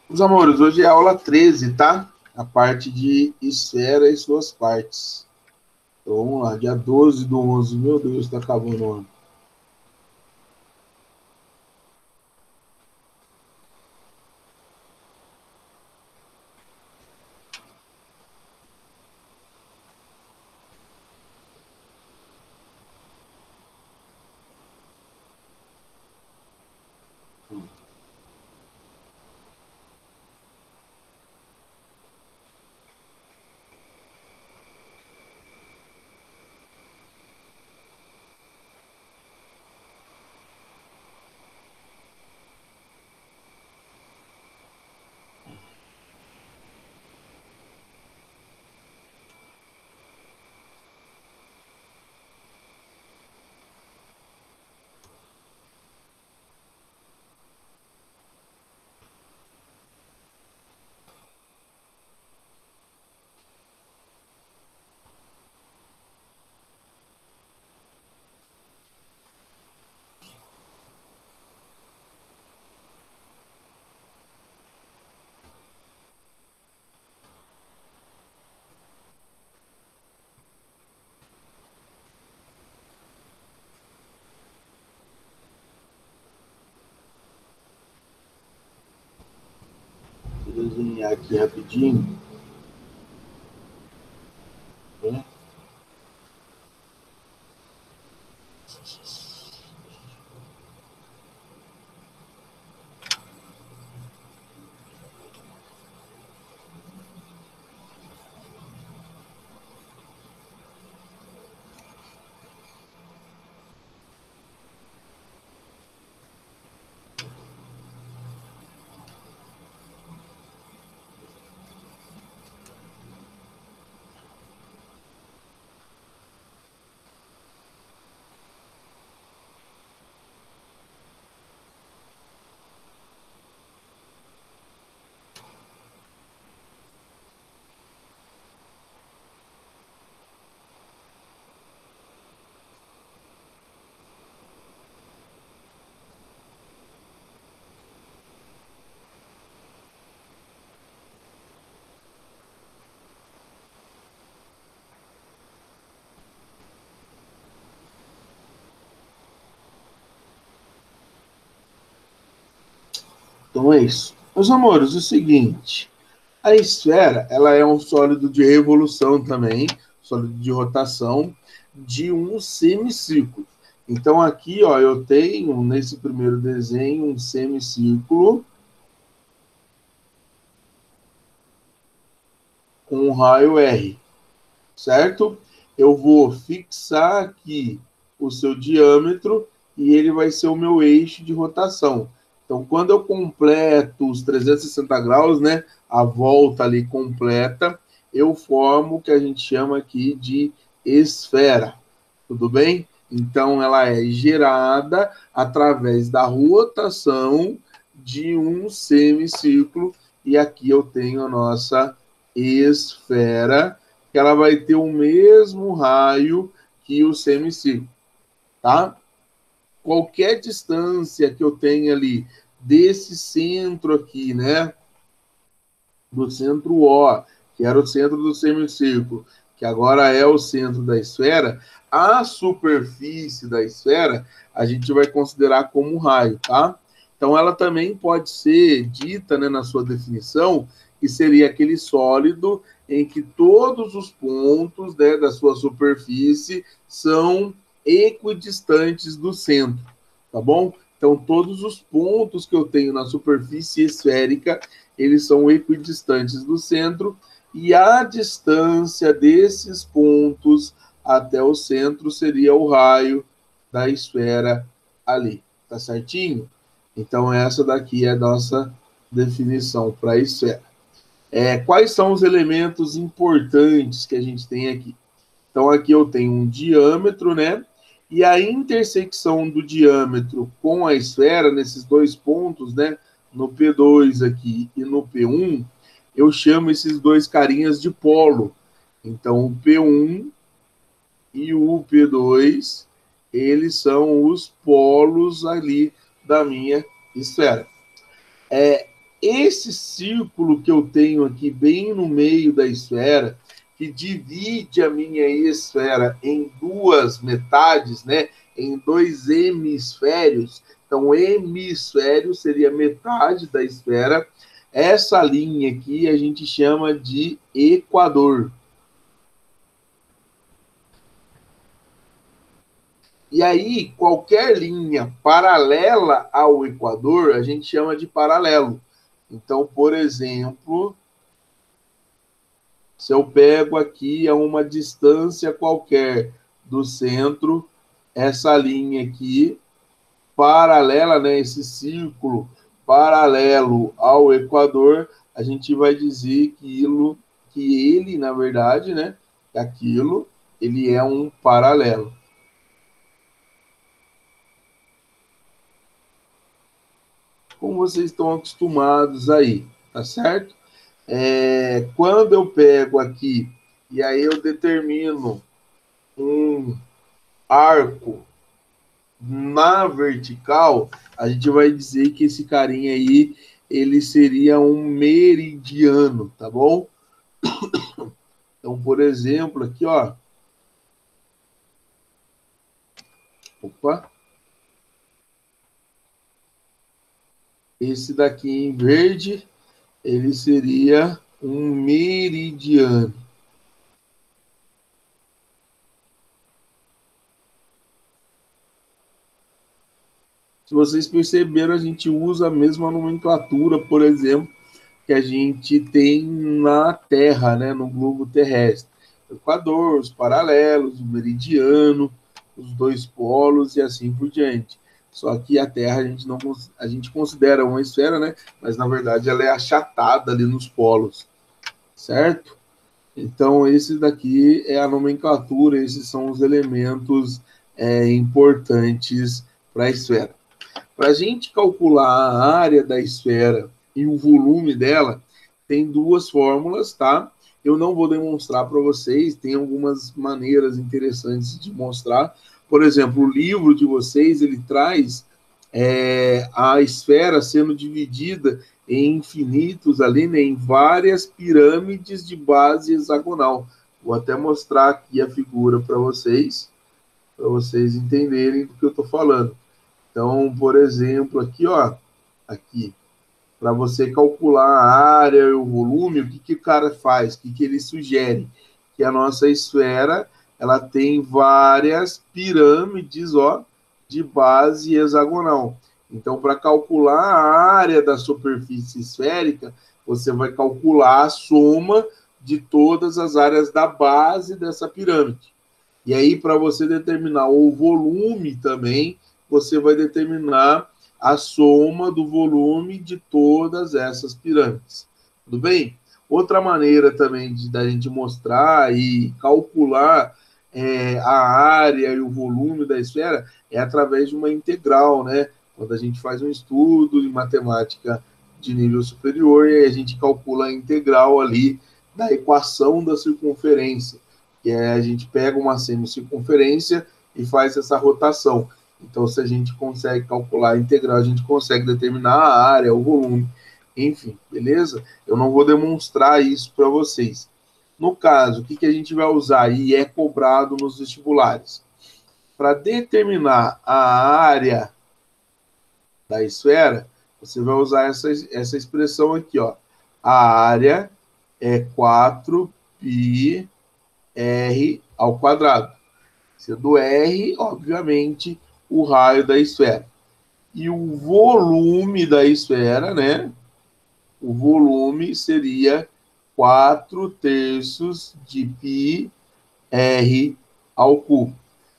Meus amores, hoje é a aula 13, tá? A parte de esfera e suas partes. Então vamos lá, dia 12/11. Meu Deus, tá acabando o ano. Vou desenhar aqui rapidinho. Né? Então é isso. Meus amores, é o seguinte. A esfera, ela é um sólido de revolução também, sólido de rotação, de um semicírculo. Então aqui, ó, eu tenho, nesse primeiro desenho, um semicírculo com um raio R, certo? Eu vou fixar aqui o seu diâmetro e ele vai ser o meu eixo de rotação. Então, quando eu completo os 360 graus, né, a volta ali completa, eu formo o que a gente chama aqui de esfera. Tudo bem? Então, ela é gerada através da rotação de um semicírculo, e aqui eu tenho a nossa esfera, que ela vai ter o mesmo raio que o semicírculo, tá? Qualquer distância que eu tenha ali desse centro aqui, né, do centro O, que era o centro do semicírculo, que agora é o centro da esfera, a superfície da esfera a gente vai considerar como raio, tá? Então ela também pode ser dita, né, na sua definição, que seria aquele sólido em que todos os pontos, né, da sua superfície são equidistantes do centro, tá bom? Então todos os pontos que eu tenho na superfície esférica eles são equidistantes do centro, e a distância desses pontos até o centro seria o raio da esfera ali, tá certinho? Então, essa daqui é a nossa definição para a esfera. Quais são os elementos importantes que a gente tem aqui? Então, aqui eu tenho um diâmetro, né? E a intersecção do diâmetro com a esfera, nesses dois pontos, né? No P2 aqui e no P1, eu chamo esses dois carinhas de polo. Então, o P1 e o P2, eles são os polos ali da minha esfera. Esse círculo que eu tenho aqui bem no meio da esfera, que divide a minha esfera em duas metades, né? Em dois hemisférios. Então, hemisfério seria metade da esfera. Essa linha aqui a gente chama de equador. E aí, qualquer linha paralela ao equador, a gente chama de paralelo. Então, por exemplo, se eu pego aqui a uma distância qualquer do centro, essa linha aqui, paralela, né, esse círculo paralelo ao equador, a gente vai dizer que ele, na verdade, né, aquilo, ele é um paralelo. Como vocês estão acostumados aí, tá certo? Quando eu pego aqui, e aí eu determino um arco na vertical, a gente vai dizer que esse carinha aí, ele seria um meridiano, tá bom? Então, por exemplo, aqui, ó. Opa. Esse daqui em verde, ele seria um meridiano. Se vocês perceberam, a gente usa a mesma nomenclatura, por exemplo, que a gente tem na Terra, né, no globo terrestre. O Equador, os paralelos, o meridiano, os dois polos e assim por diante. Só que a Terra a gente considera uma esfera, né? Mas na verdade ela é achatada ali nos polos, certo? Então esse daqui é a nomenclatura, esses são os elementos importantes para a esfera. Para a gente calcular a área da esfera e o volume dela, tem duas fórmulas, tá? Eu não vou demonstrar para vocês, tem algumas maneiras interessantes de mostrar. Por exemplo, o livro de vocês, ele traz a esfera sendo dividida em infinitos ali, né, em várias pirâmides de base hexagonal. Vou até mostrar aqui a figura para vocês entenderem do que eu estou falando. Então, por exemplo, aqui, ó, aqui, para você calcular a área e o volume, o que o cara faz? O que ele sugere? Que a nossa esfera, ela tem várias pirâmides, ó, de base hexagonal. Então, para calcular a área da superfície esférica, você vai calcular a soma de todas as áreas da base dessa pirâmide. E aí, para você determinar o volume também, você vai determinar a soma do volume de todas essas pirâmides. Tudo bem? Outra maneira também da gente mostrar e calcular a área e o volume da esfera é através de uma integral, né? Quando a gente faz um estudo em matemática de nível superior, e a gente calcula a integral ali da equação da circunferência, que a gente pega uma semicircunferência e faz essa rotação. Então, se a gente consegue calcular a integral, a gente consegue determinar a área, o volume, enfim, beleza? Eu não vou demonstrar isso para vocês. No caso, o que a gente vai usar e é cobrado nos vestibulares? Para determinar a área da esfera, você vai usar essa expressão aqui, ó. A área é 4πr ao quadrado. Sendo R, obviamente, o raio da esfera. E o volume da esfera, né? O volume seria 4/3 de πr ao cubo.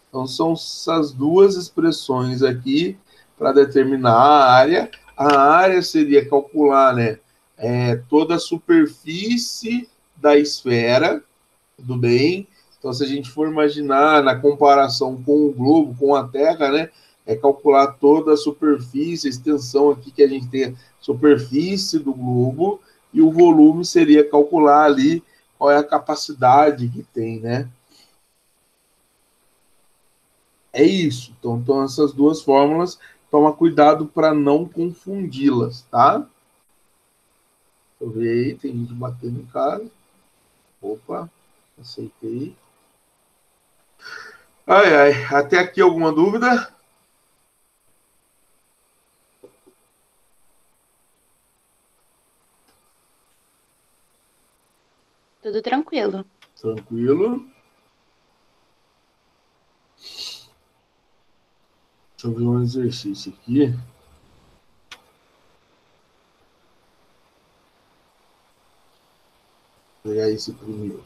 Então, são essas duas expressões aqui para determinar a área. A área seria calcular, né, toda a superfície da esfera, tudo bem? Então, se a gente for imaginar na comparação com o globo, com a Terra, né, calcular toda a superfície, a extensão aqui que a gente tem, a superfície do globo, e o volume seria calcular ali qual é a capacidade que tem, né? É isso. Então essas duas fórmulas, toma cuidado para não confundi-las, tá? Deixa eu ver aí, tem gente batendo em casa. Opa, aceitei. Ai, ai, até aqui alguma dúvida? Tudo tranquilo. Tranquilo. Deixa eu ver um exercício aqui. Vou pegar esse primeiro.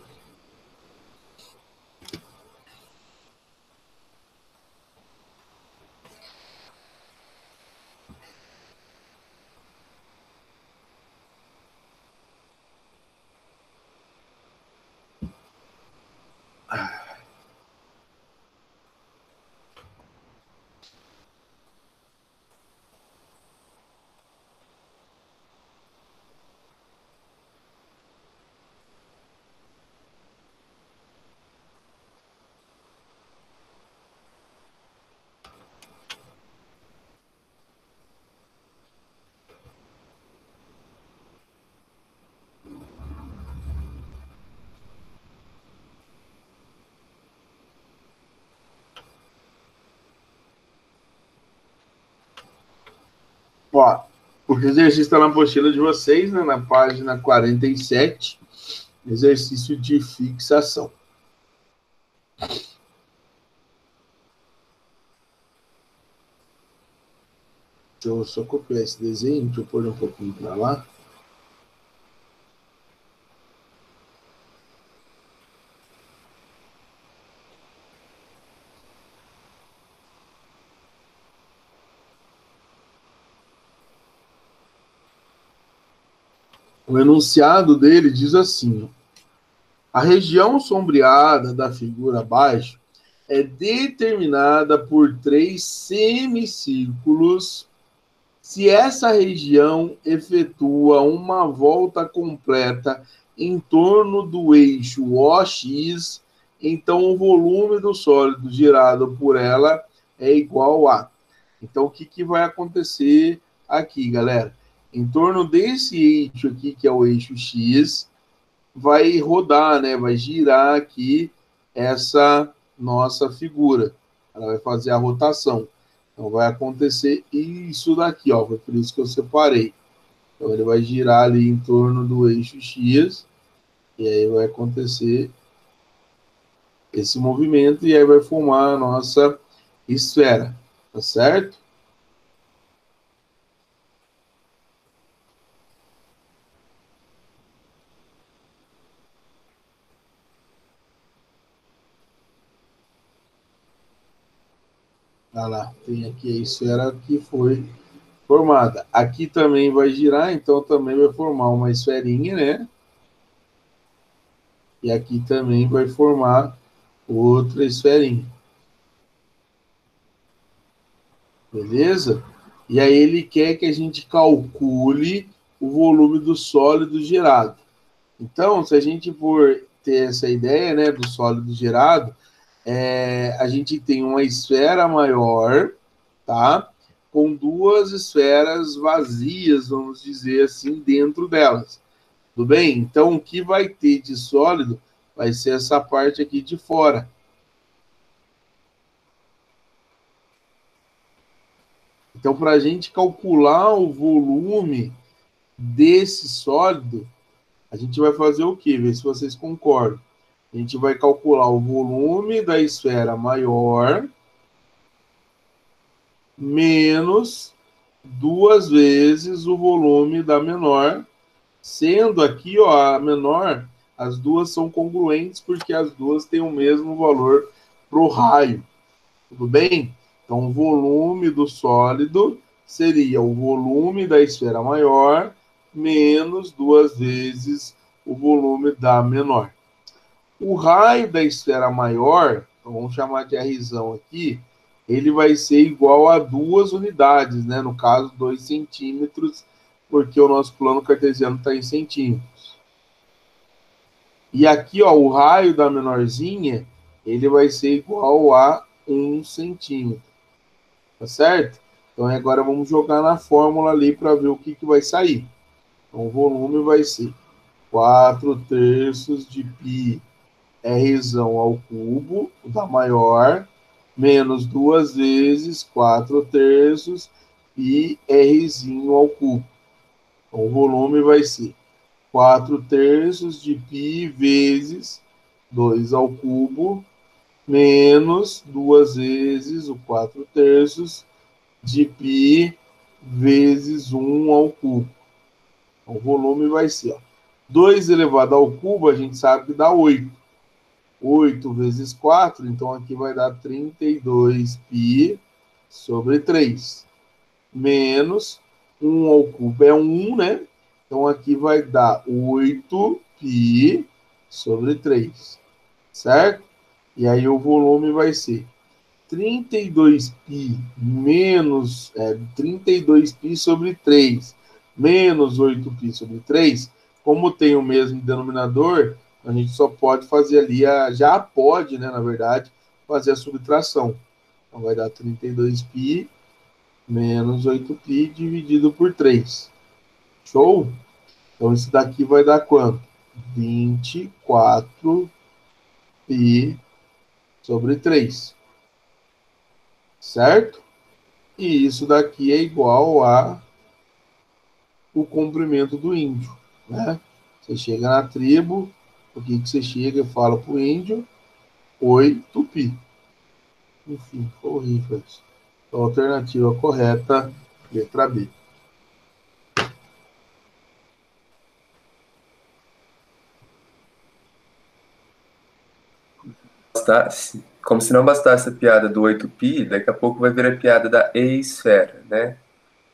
Ó, o exercício está na apostila de vocês, né, na página 47, exercício de fixação. Deixa eu só copiar esse desenho, deixa eu pôr um pouquinho para lá. O enunciado dele diz assim: a região sombreada da figura abaixo é determinada por 3 semicírculos se essa região efetua uma volta completa em torno do eixo OX, então o volume do sólido girado por ela é igual a. Então, o que vai acontecer aqui, galera? Em torno desse eixo aqui, que é o eixo X, vai rodar, né? Vai girar aqui essa nossa figura. Ela vai fazer a rotação. Então, vai acontecer isso daqui, ó. Foi por isso que eu separei. Então, ele vai girar ali em torno do eixo X. E aí vai acontecer esse movimento. E aí vai formar a nossa esfera. Tá certo? Olha lá, tem aqui a esfera que foi formada. Aqui também vai girar, então também vai formar uma esferinha, né? E aqui também vai formar outra esferinha. Beleza? E aí ele quer que a gente calcule o volume do sólido gerado. Então, se a gente for ter essa ideia, né, do sólido gerado, a gente tem uma esfera maior, tá? Com duas esferas vazias, vamos dizer assim, dentro delas. Tudo bem? Então, o que vai ter de sólido vai ser essa parte aqui de fora. Então, para a gente calcular o volume desse sólido, a gente vai fazer o quê? Ver se vocês concordam. A gente vai calcular o volume da esfera maior menos 2 vezes o volume da menor, sendo aqui, ó, a menor, as duas são congruentes porque as duas têm o mesmo valor para o raio. Tudo bem? Então, o volume do sólido seria o volume da esfera maior menos 2 vezes o volume da menor. O raio da esfera maior, então vamos chamar de Rzão aqui, ele vai ser igual a 2 unidades, né? No caso, 2 centímetros, porque o nosso plano cartesiano está em centímetros. E aqui, ó, o raio da menorzinha, ele vai ser igual a 1 centímetro. Tá certo? Então agora vamos jogar na fórmula ali para ver o que vai sair. Então o volume vai ser 4 terços de π r ao cubo, da maior, menos 2 vezes 4 terços π r ao cubo. Então o volume vai ser 4 terços de π vezes 2 ao cubo, menos 2 vezes o 4 terços de π vezes 1 ao cubo. Então, o volume vai ser, ó, 2 elevado ao cubo, a gente sabe que dá 8. 8 vezes 4, então aqui vai dar 32π sobre 3. Menos 1 ao cubo é 1, né? Então aqui vai dar 8π sobre 3. Certo? E aí o volume vai ser 32π menos 32π sobre 3 menos 8π sobre 3, como tem o mesmo denominador, a gente só pode fazer ali, já pode, né, na verdade, fazer a subtração. Então vai dar 32π menos 8π dividido por 3. Show? Então isso daqui vai dar quanto? 24π sobre 3. Certo? E isso daqui é igual a o comprimento do índio, né? Você chega na tribo, o que você chega e fala pro índio? Oi, Tupi. Enfim, foi horrível isso. Então, a alternativa correta, letra B. Como se não bastasse a piada do 8π, daqui a pouco vai vir a piada da esfera, né?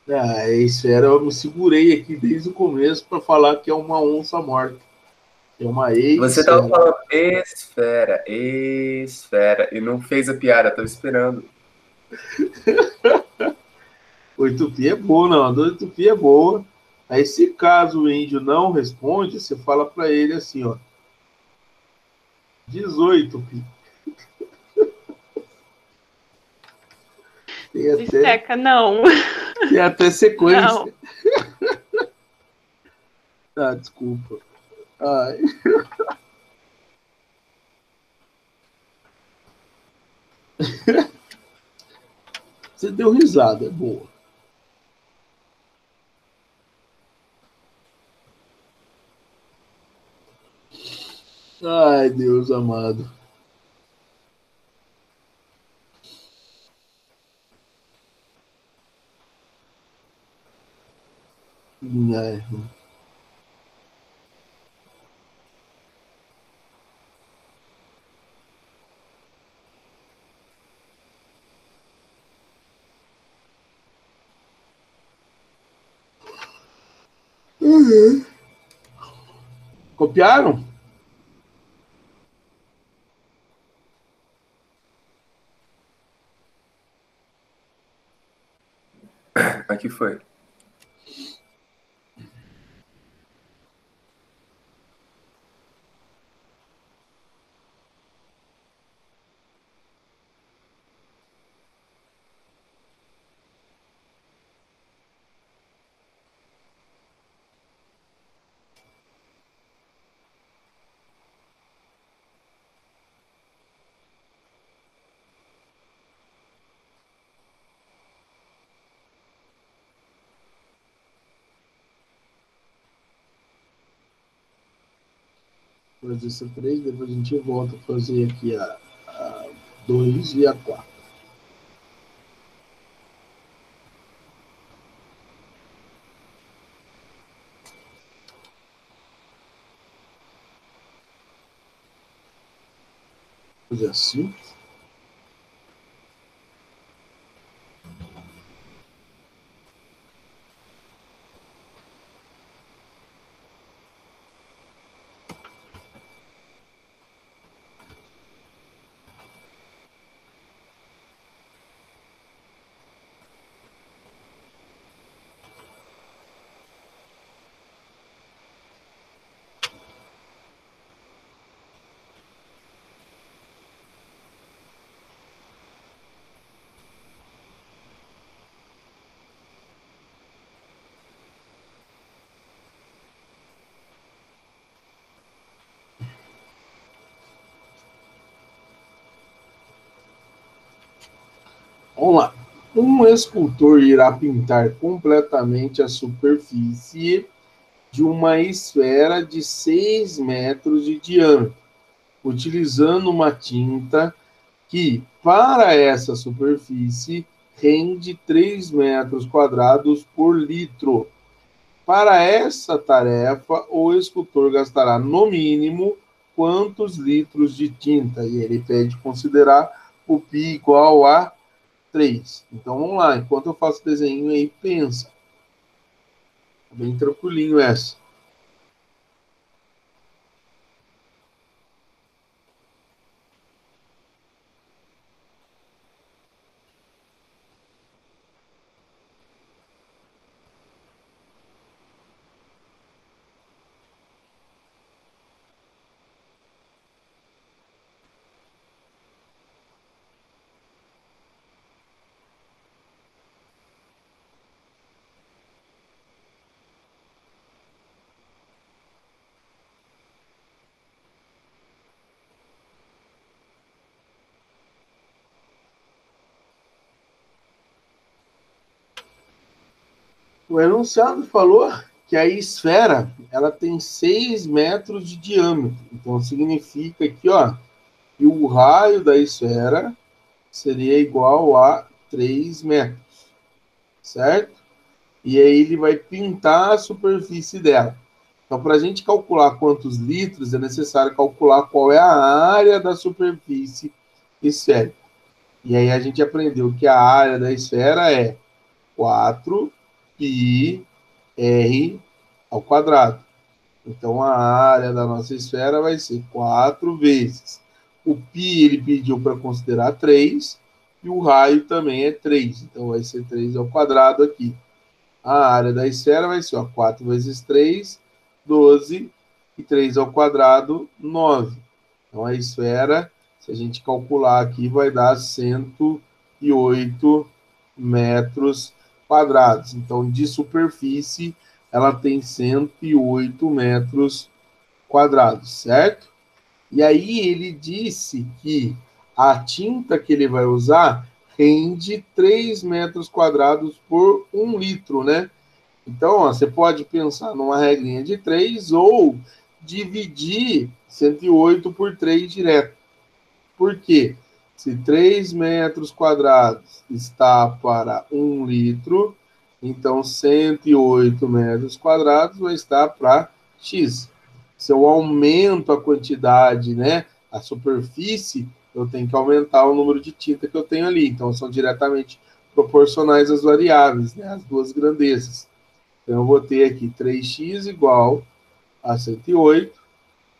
Ah, isso era, eu me segurei aqui desde o começo para falar que é uma onça morta. É uma Você estava esfera. falando esfera, e não fez a piada, estava esperando. O Tupi é boa, não. A do Tupi é boa. Aí, se caso o índio não responde, você fala para ele assim, ó. 18, Pi. Bisteca, não. Tem até sequência. Não. Ah, desculpa. Ai. Você deu risada, é boa. Ai, Deus amado. Ai. Uhum. Copiaram? Aqui foi. Fazer essa 3, depois a gente volta a fazer aqui a 2 e a 4. Fazer assim. Vamos lá. Um escultor irá pintar completamente a superfície de uma esfera de 6 metros de diâmetro, utilizando uma tinta que, para essa superfície, rende 3 metros quadrados por litro. Para essa tarefa, o escultor gastará, no mínimo, quantos litros de tinta? E ele pede considerar o π igual a 3. Então, vamos lá. Enquanto eu faço o desenho aí, pensa. Bem tranquilinho essa. O enunciado falou que a esfera ela tem 6 metros de diâmetro. Então, significa que, que o raio da esfera seria igual a 3 metros, certo? E aí ele vai pintar a superfície dela. Então, para a gente calcular quantos litros, é necessário calcular qual é a área da superfície esférica. E aí a gente aprendeu que a área da esfera é 4πr ao quadrado. Então, a área da nossa esfera vai ser 4 vezes. O π ele pediu para considerar 3, e o raio também é 3. Então, vai ser 3 ao quadrado aqui. A área da esfera vai ser 4 vezes 3, 12, e 3 ao quadrado, 9. Então, a esfera, se a gente calcular aqui, vai dar 108 metros quadrados. Então, de superfície, ela tem 108 metros quadrados, certo? E aí ele disse que a tinta que ele vai usar rende 3 metros quadrados por 1 litro, né? Então, você pode pensar numa regrinha de 3 ou dividir 108 por 3 direto. Por quê? Se 3 metros quadrados está para 1 litro, então 108 metros quadrados vai estar para X. Se eu aumento a quantidade, né, a superfície, eu tenho que aumentar o número de tinta que eu tenho ali. Então, são diretamente proporcionais às variáveis, né, as duas grandezas. Então, eu vou ter aqui 3x igual a 108.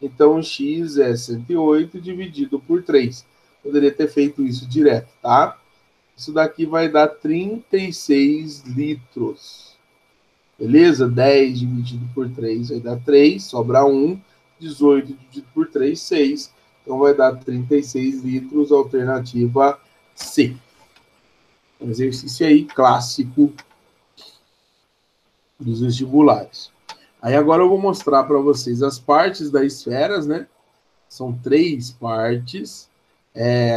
Então, x é 108 dividido por 3. Poderia ter feito isso direto, tá? Isso daqui vai dar 36 litros. Beleza? 10 dividido por 3 vai dar 3, sobra 1. 18 dividido por 3, 6. Então, vai dar 36 litros, alternativa C. Um exercício aí clássico dos vestibulares. Aí agora eu vou mostrar para vocês as partes das esferas, né? São 3 partes.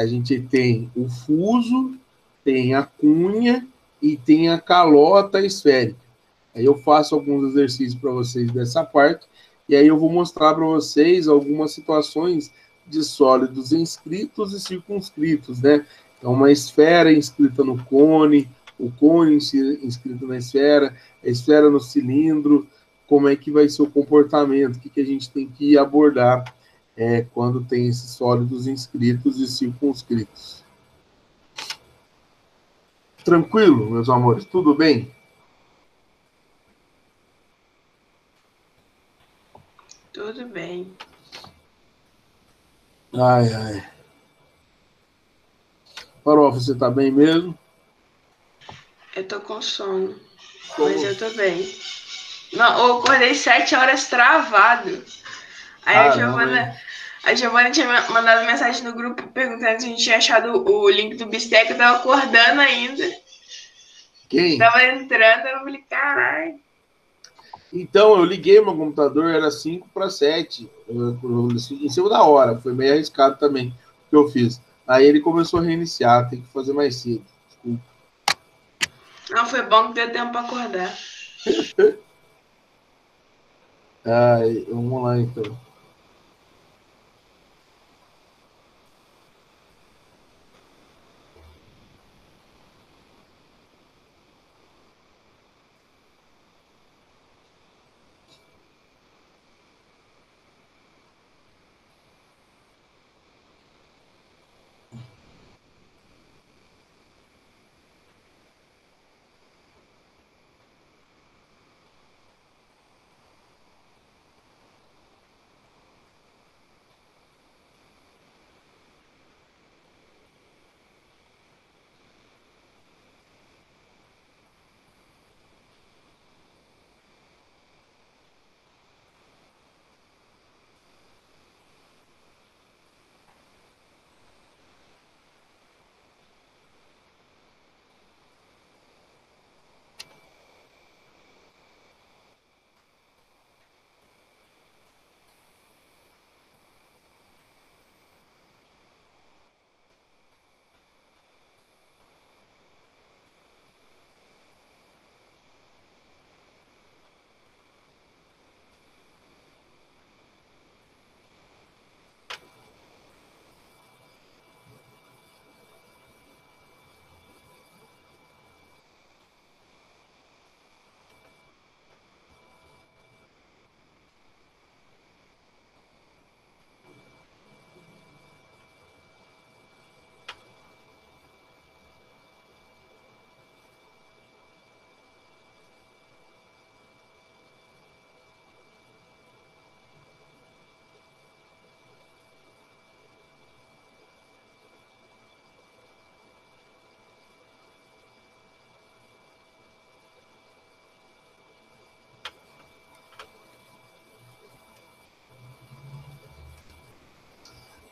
A gente tem o fuso, tem a cunha e tem a calota esférica. Aí eu faço alguns exercícios para vocês dessa parte, e aí eu vou mostrar para vocês algumas situações de sólidos inscritos e circunscritos, né? Então, uma esfera inscrita no cone, o cone inscrito na esfera, a esfera no cilindro, como é que vai ser o comportamento, o que a gente tem que abordar quando tem esses sólidos inscritos e circunscritos. Tranquilo, meus amores? Tudo bem? Tudo bem. Ai, ai. Farofa, você tá bem mesmo? Eu tô com sono, mas eu tô bem. Não, eu acordei 7 horas travado. Aí a Giovana tinha mandado mensagem no grupo perguntando se a gente tinha achado o link do Bistec. Eu tava acordando ainda. Quem? Tava entrando, eu falei, caralho. Então, eu liguei meu computador, era 5 para 7, em cima da hora. Foi meio arriscado também o que eu fiz. Aí ele começou a reiniciar, tem que fazer mais cedo. desculpa. Não, foi bom que deu tempo para acordar. Ai, vamos lá, então.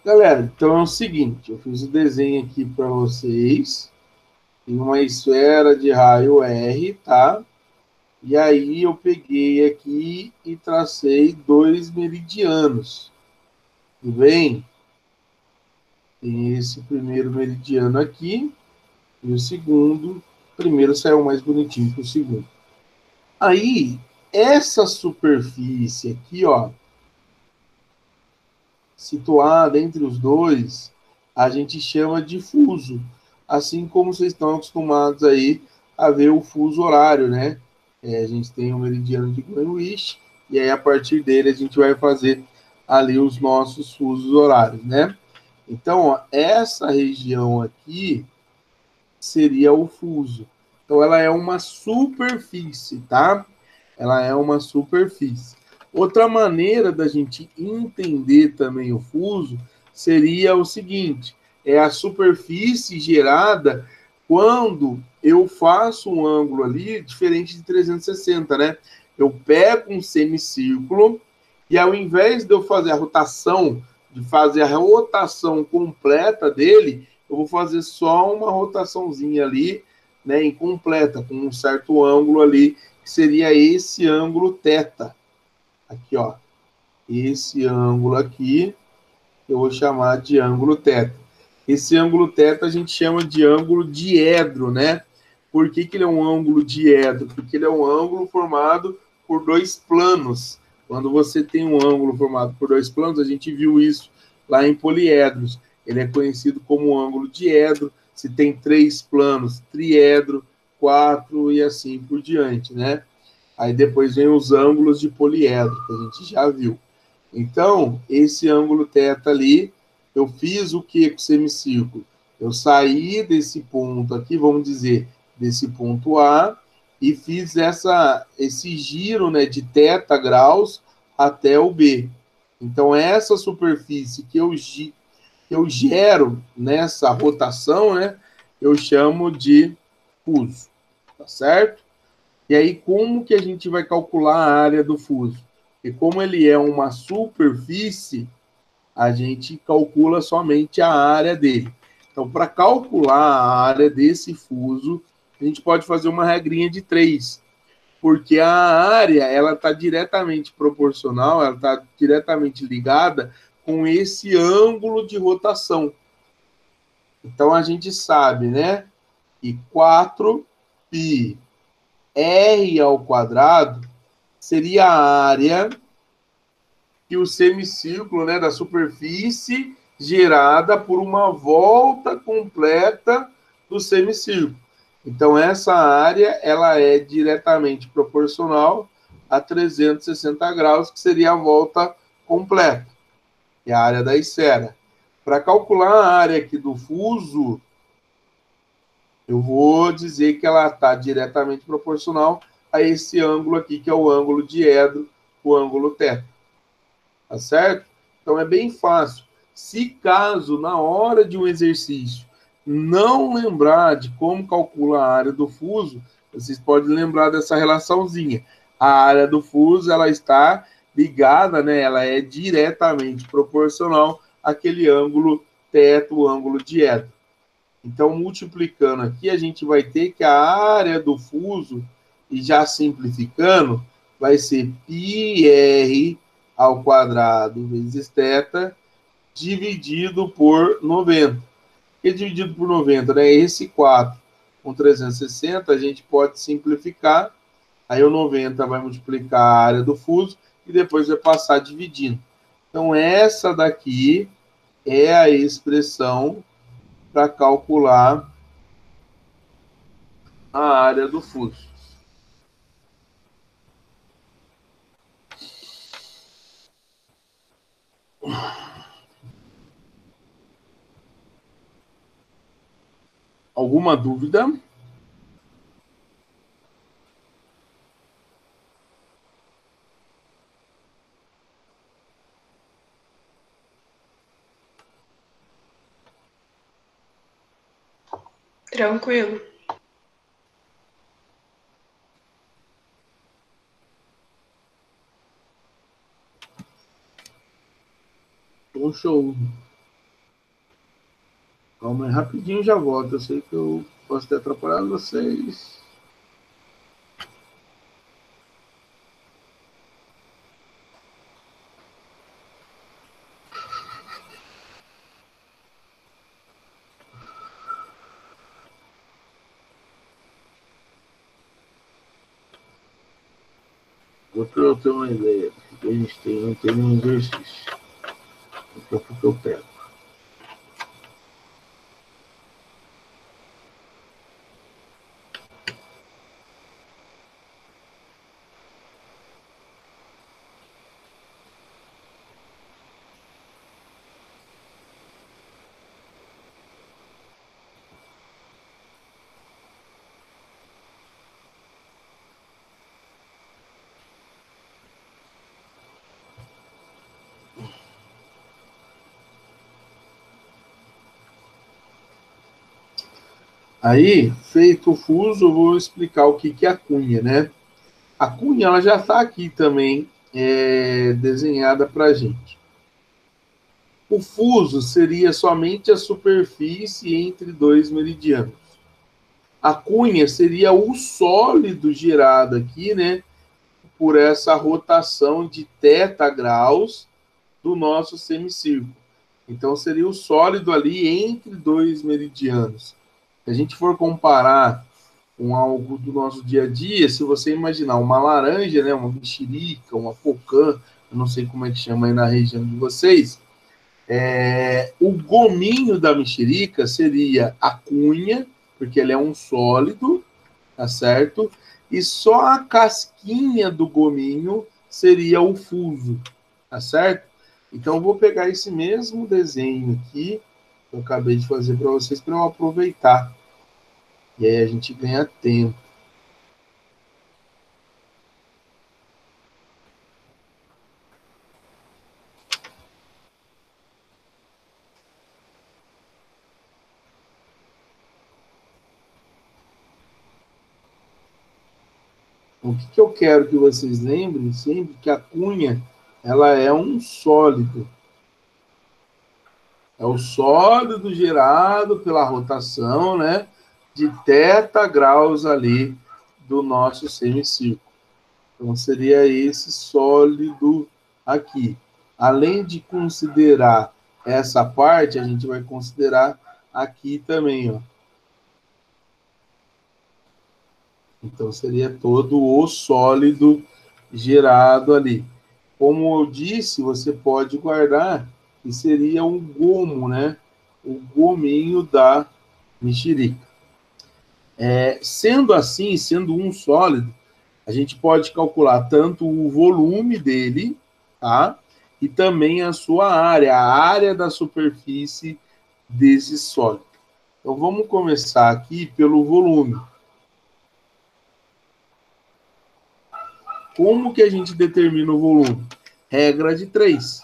Galera, então é o seguinte, eu fiz o desenho aqui para vocês, em uma esfera de raio R, tá? E aí eu peguei aqui e tracei 2 meridianos, tudo bem? Tem esse primeiro meridiano aqui, e o segundo, primeiro saiu mais bonitinho que o segundo. Aí, essa superfície aqui, ó, situada entre os dois, a gente chama de fuso, assim como vocês estão acostumados aí a ver o fuso horário, né? A gente tem o meridiano de Greenwich, e aí a partir dele a gente vai fazer ali os nossos fusos horários, né? Então, ó, essa região aqui seria o fuso. Então, ela é uma superfície, tá? Ela é uma superfície. Outra maneira da gente entender também o fuso seria o seguinte: é a superfície gerada quando eu faço um ângulo ali diferente de 360, né? Eu pego um semicírculo e ao invés de eu fazer a rotação, de fazer a rotação completa dele, eu vou fazer só uma rotaçãozinha ali, né, incompleta, com um certo ângulo ali, que seria esse ângulo θ. Aqui, ó. Esse ângulo aqui, eu vou chamar de ângulo θ. Esse ângulo θ a gente chama de ângulo diedro, né? Por que ele é um ângulo diedro? Porque ele é um ângulo formado por dois planos. Quando você tem um ângulo formado por dois planos, a gente viu isso lá em poliedros. Ele é conhecido como ângulo diedro. Se tem 3 planos, triedro, 4 e assim por diante, né? Aí depois vem os ângulos de poliedro, que a gente já viu. Então, esse ângulo θ ali, eu fiz o que com o semicírculo? Eu saí desse ponto aqui, vamos dizer, desse ponto A, e fiz esse giro, né, de θ graus até o B. Então, essa superfície que eu gero nessa rotação, né, eu chamo de fuso, tá certo? E aí, como que a gente vai calcular a área do fuso? E como ele é uma superfície, a gente calcula somente a área dele. Então, para calcular a área desse fuso, a gente pode fazer uma regrinha de 3, porque a área ela está diretamente proporcional, ela está diretamente ligada com esse ângulo de rotação. Então, a gente sabe, né, E 4πr ao quadrado seria a área que o semicírculo, né, da superfície gerada por uma volta completa do semicírculo. Então, essa área ela é diretamente proporcional a 360 graus, que seria a volta completa, que é a área da esfera. Para calcular a área aqui do fuso, eu vou dizer que ela está diretamente proporcional a esse ângulo aqui, que é o ângulo diedro, o ângulo θ. Tá certo? Então, é bem fácil. Se caso, na hora de um exercício, não lembrar de como calcula a área do fuso, vocês podem lembrar dessa relaçãozinha. A área do fuso, ela está ligada, né? Ela é diretamente proporcional àquele ângulo θ, o ângulo diedro. Então, multiplicando aqui, a gente vai ter que a área do fuso, e já simplificando, vai ser πr ao quadrado vezes θ, dividido por 90. E dividido por 90, né? Esse 4 com 360, a gente pode simplificar. Aí o 90 vai multiplicar a área do fuso e depois vai passar dividindo. Então, essa daqui é a expressão para calcular a área do fuso. Alguma dúvida? Tranquilo. Então, show. Calma aí, rapidinho já volto. Eu sei que eu posso ter atrapalhado vocês. Para eu ter uma ideia do que a gente não tem nenhum exercício. Daqui a pouco eu pego. Aí, feito o fuso, eu vou explicar o que é a cunha, né? A cunha, ela já está aqui também desenhada para a gente. O fuso seria somente a superfície entre dois meridianos. A cunha seria o sólido gerado aqui, né? Por essa rotação de θ graus do nosso semicírculo. Então, seria o sólido ali entre dois meridianos. Se a gente for comparar com algo do nosso dia a dia, se você imaginar uma laranja, né, uma mexerica, uma pocã, eu não sei como é que chama aí na região de vocês, o gominho da mexerica seria a cunha, porque ele é um sólido, tá certo? E só a casquinha do gominho seria o fuso, tá certo? Então, eu vou pegar esse mesmo desenho aqui, que eu acabei de fazer para vocês, para eu aproveitar. E aí a gente ganha tempo. O que eu quero que vocês lembrem sempre que a cunha ela é um sólido. É o sólido gerado pela rotação, né, de θ graus ali do nosso semicírculo. Então, seria esse sólido aqui. Além de considerar essa parte, a gente vai considerar aqui também, ó. Então, seria todo o sólido gerado ali. Como eu disse, você pode guardar que seria um gomo, né? O gominho da mexerica. Sendo assim, sendo um sólido, a gente pode calcular tanto o volume dele, tá? E também a sua área, a área da superfície desse sólido. Então, vamos começar aqui pelo volume. Como que a gente determina o volume? Regra de 3.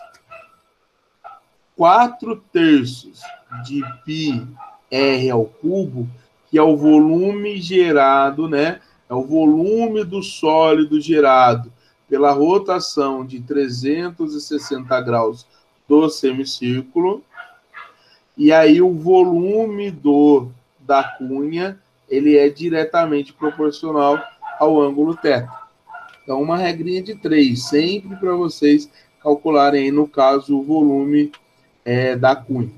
4/3 de π r ao cubo, que é o volume gerado, né? É o volume do sólido gerado pela rotação de 360 graus do semicírculo. E aí o volume da cunha, ele é diretamente proporcional ao ângulo θ. Então, uma regrinha de 3, sempre para vocês calcularem aí, no caso, o volume da cunha.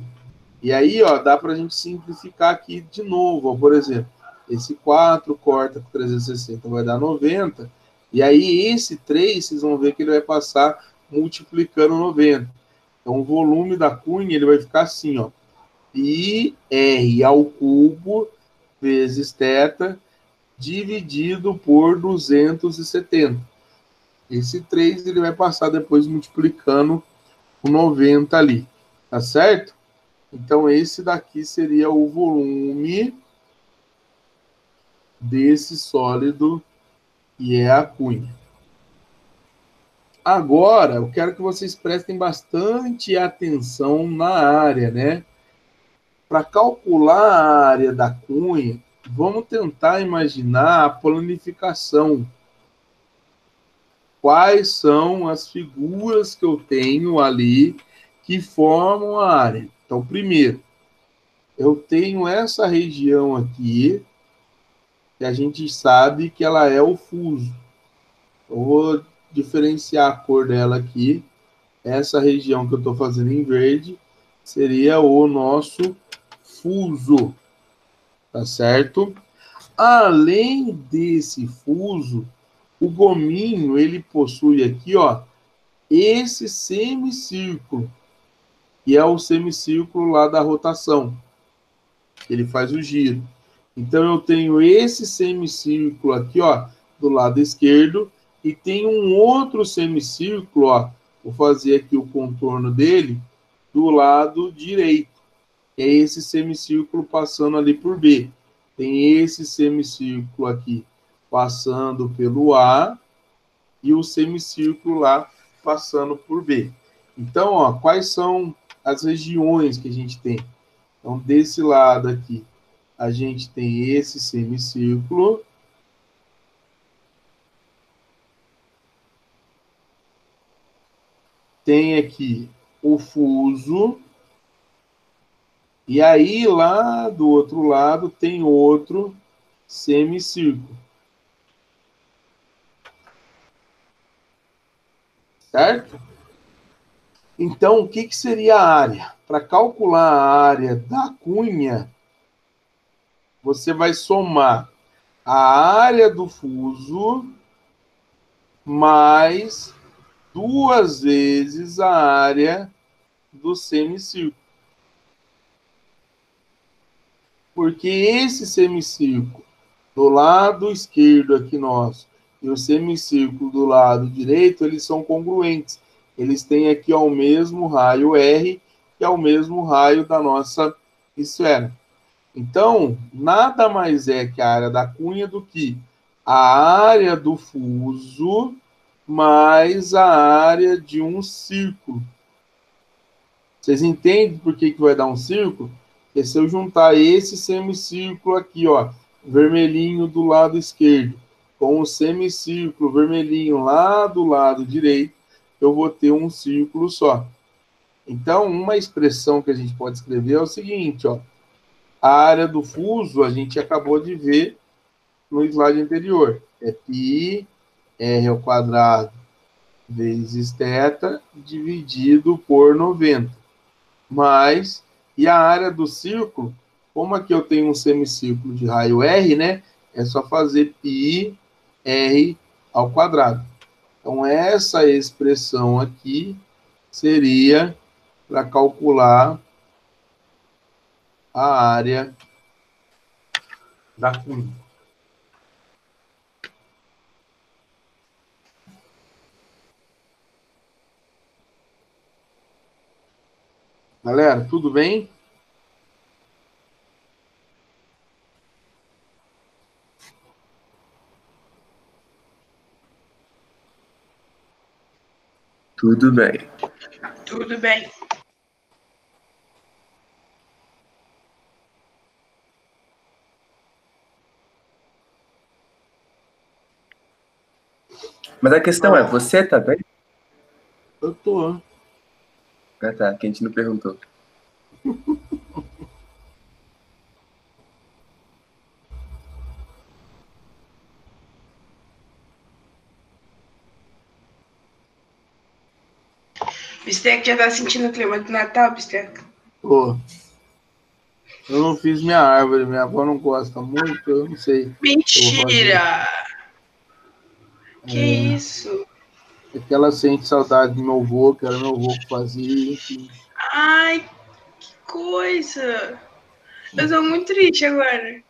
E aí, ó, dá para a gente simplificar aqui de novo. Ó, por exemplo, esse 4 corta com 360 vai dar 90. E aí, esse 3, vocês vão ver que ele vai passar multiplicando 90. Então, o volume da cunha ele vai ficar assim, ó. πr ao cubo vezes θ dividido por 270. Esse 3 ele vai passar depois multiplicando o 90 ali. Tá certo? Então, esse daqui seria o volume desse sólido, que é a cunha. Agora, eu quero que vocês prestem bastante atenção na área, né? Para calcular a área da cunha, vamos tentar imaginar a planificação. Quais são as figuras que eu tenho ali que formam a área? Então, primeiro, eu tenho essa região aqui, que a gente sabe que ela é o fuso. Eu vou diferenciar a cor dela aqui. Essa região que eu estou fazendo em verde seria o nosso fuso, tá certo? Além desse fuso, o gominho, ele possui aqui, ó, esse semicírculo, que é o semicírculo lá da rotação. Ele faz o giro. Então, eu tenho esse semicírculo aqui, ó, do lado esquerdo, e tem um outro semicírculo, ó, vou fazer aqui o contorno dele, do lado direito. É esse semicírculo passando ali por B. Tem esse semicírculo aqui passando pelo A e o semicírculo lá passando por B. Então, ó, quais são as regiões que a gente tem? Então, desse lado aqui, a gente tem esse semicírculo. Tem aqui o fuso. E aí, lá do outro lado, tem outro semicírculo. Certo? Então, o que seria a área? Para calcular a área da cunha, você vai somar a área do fuso mais 2 vezes a área do semicírculo. Porque esse semicírculo do lado esquerdo aqui nosso e o semicírculo do lado direito, eles são congruentes. Eles têm aqui ó, o mesmo raio R, que é o mesmo raio da nossa esfera. Então, nada mais é que a área da cunha do que a área do fuso mais a área de um círculo. Vocês entendem por que vai dar um círculo? Porque se eu juntar esse semicírculo aqui, ó, vermelhinho do lado esquerdo, com o semicírculo vermelhinho lá do lado direito, eu vou ter um círculo só. Então, uma expressão que a gente pode escrever é o seguinte, ó. A área do fuso, a gente acabou de ver no slide anterior. É π r ao quadrado vezes θ dividido por 90. E a área do círculo, como aqui eu tenho um semicírculo de raio R, né? é só fazer πr ao quadrado. Então, essa expressão aqui seria para calcular a área da cunha. Galera, tudo bem? Tudo bem. Tudo bem. Mas a questão é, você tá bem? Eu tô. Ah, tá, que a gente não perguntou. Bisteca já tá sentindo o clima de Natal, Bisteca? Tô. Eu não fiz minha árvore, minha avó não gosta muito, eu não sei. Mentira! Que isso? É que ela sente saudade do meu avô, que era meu avô que fazia, enfim. Ai, que coisa! Eu tô muito triste agora.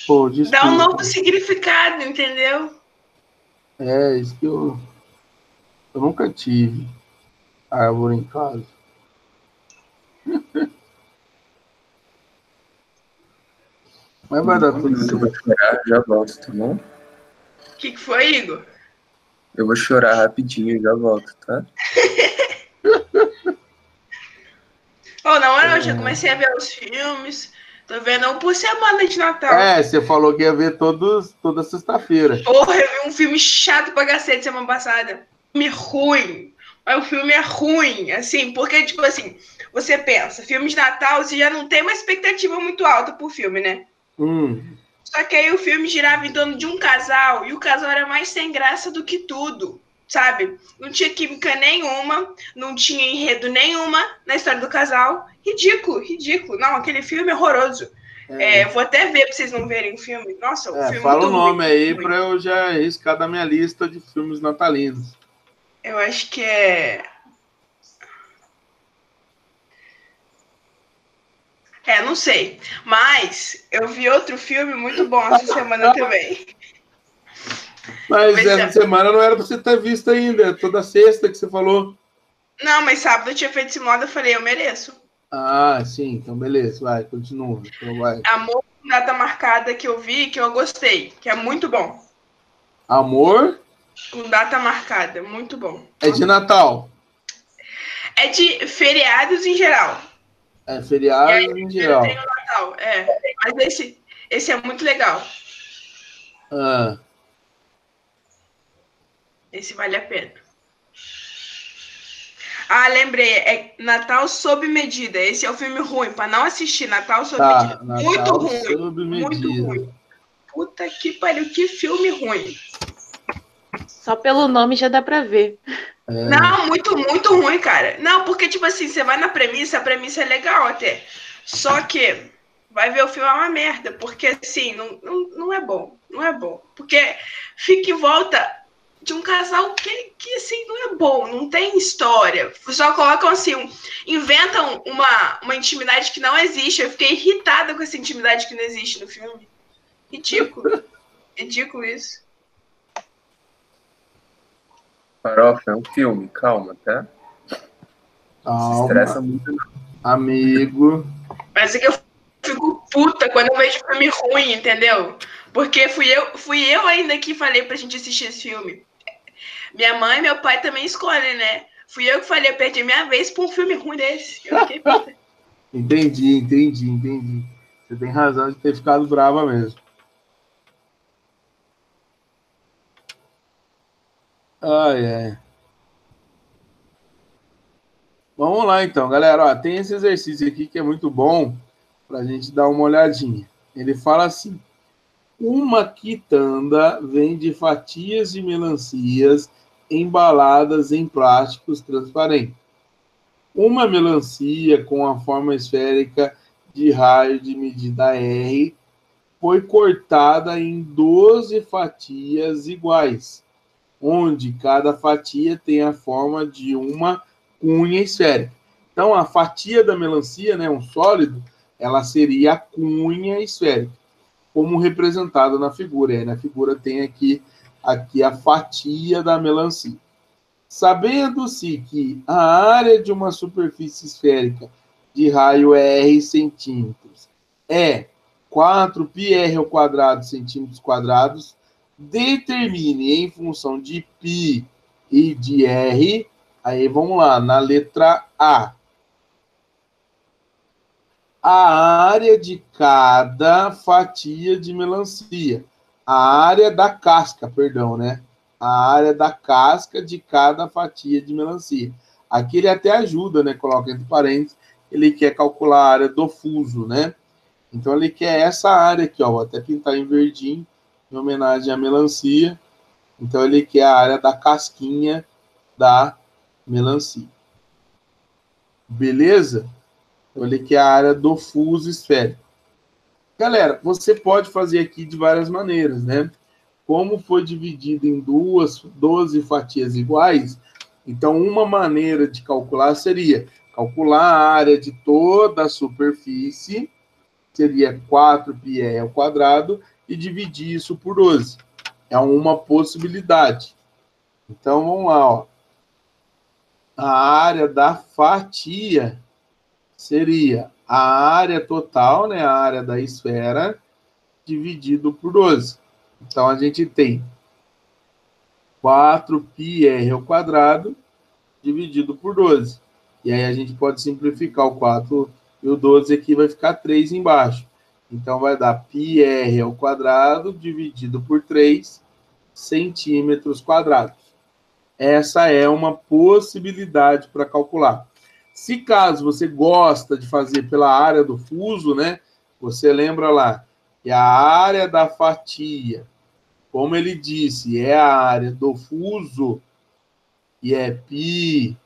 Pô, Dá um desculpa. novo significado, entendeu? É, isso que eu nunca tive árvore em casa. Mas vai dar tudo Eu vou certo. chorar, já volto, tá bom? O que foi, Igor? Eu vou chorar rapidinho e já volto, tá? Oh, na moral, eu já comecei a ver os filmes. Tô vendo um por semana de Natal. É, você falou que ia ver toda sexta-feira. Porra, eu vi um filme chato pra cacete semana passada. Filme ruim. Mas o filme é ruim, assim, porque, tipo assim, você pensa, filme de Natal, você já não tem uma expectativa muito alta pro filme, né? Só que aí o filme girava em torno de um casal, e o casal era mais sem graça do que tudo, sabe? Não tinha química nenhuma, não tinha enredo nenhuma na história do casal. Ridículo, ridículo. Não, aquele filme é horroroso. Vou até ver pra vocês não verem o filme. Nossa, o filme é Fala muito o nome ruim, aí ruim. para eu já riscar da minha lista de filmes natalinos. Eu acho que é... não sei. Mas eu vi outro filme muito bom essa semana também. Mas essa semana não era pra você ter visto ainda. É toda sexta que você falou. Não, mas sábado eu tinha feito esse modo, eu falei, eu mereço. Ah, sim. Então, beleza. Vai, continua. Então, vai. Amor com Data Marcada que eu vi, que eu gostei. Que é muito bom. Amor? Com Data Marcada. Muito bom. É de Natal. É de feriados em geral. É feriado em geral. Tem o Natal, Mas esse é muito legal. Ah. Esse vale a pena. Ah, lembrei. É Natal sob medida. Esse é o filme ruim, pra não assistir. Natal sob medida. Natal Muito ruim. sob medida. Muito ruim. Puta que pariu, que filme ruim. Só pelo nome já dá pra ver. Não, muito, muito ruim, cara. Não, porque, tipo assim, você vai na premissa, a premissa é legal até. Só que vai ver o filme é uma merda, porque, assim, não é bom. Não é bom. Porque fica em volta de um casal que assim, não é bom, não tem história. Só colocam, assim, inventam uma intimidade que não existe. Eu fiquei irritada com essa intimidade que não existe no filme. Ridículo. Ridículo isso. Farofa é um filme, calma, tá? Não se estressa muito, não. Amigo. Mas é que eu fico puta quando eu vejo filme ruim, entendeu? Porque fui eu ainda que falei pra gente assistir esse filme. Minha mãe e meu pai também escolhem, né? Fui eu que falei, eu perdi minha vez por um filme ruim desse. Eu fiquei puta. Entendi. Você tem razão de ter ficado brava mesmo. Ai. Vamos lá, então, galera. Ó, tem esse exercício aqui que é muito bom para a gente dar uma olhadinha. Ele fala assim: uma quitanda vende fatias de melancias embaladas em plásticos transparentes. Uma melancia com a forma esférica de raio de medida R foi cortada em 12 fatias iguais, onde cada fatia tem a forma de uma cunha esférica. Então, a fatia da melancia, né, um sólido, ela seria a cunha esférica, como representada na figura. Aí na figura tem aqui a fatia da melancia. Sabendo-se que a área de uma superfície esférica de raio R centímetros é 4πr² centímetros quadrados, determine em função de π e de r, aí vamos lá, na letra A. A área de cada fatia de melancia. A área da casca, perdão, né? A área da casca de cada fatia de melancia. Aqui ele até ajuda, né? Coloca entre parênteses, ele quer calcular a área do fuso, né? Então ele quer essa área aqui, ó. Vou até pintar em verdinho, em homenagem à melancia. Então ele quer a área da casquinha da melancia. Beleza? Então ele quer a área do fuso esférico. Galera, você pode fazer aqui de várias maneiras, né? Como foi dividido em 12 fatias iguais, então uma maneira de calcular seria calcular a área de toda a superfície, seria 4πr², e dividir isso por 12. É uma possibilidade. Então, vamos lá, ó. A área da fatia seria a área total, né, a área da esfera, dividido por 12. Então, a gente tem 4πr² dividido por 12. E aí a gente pode simplificar o 4 e o 12 aqui, vai ficar 3 embaixo. Então, vai dar πr² dividido por 3 centímetros quadrados. Essa é uma possibilidade para calcular. Se caso você gosta de fazer pela área do fuso, né? Você lembra lá que a área da fatia, como ele disse, é a área do fuso, e é πr²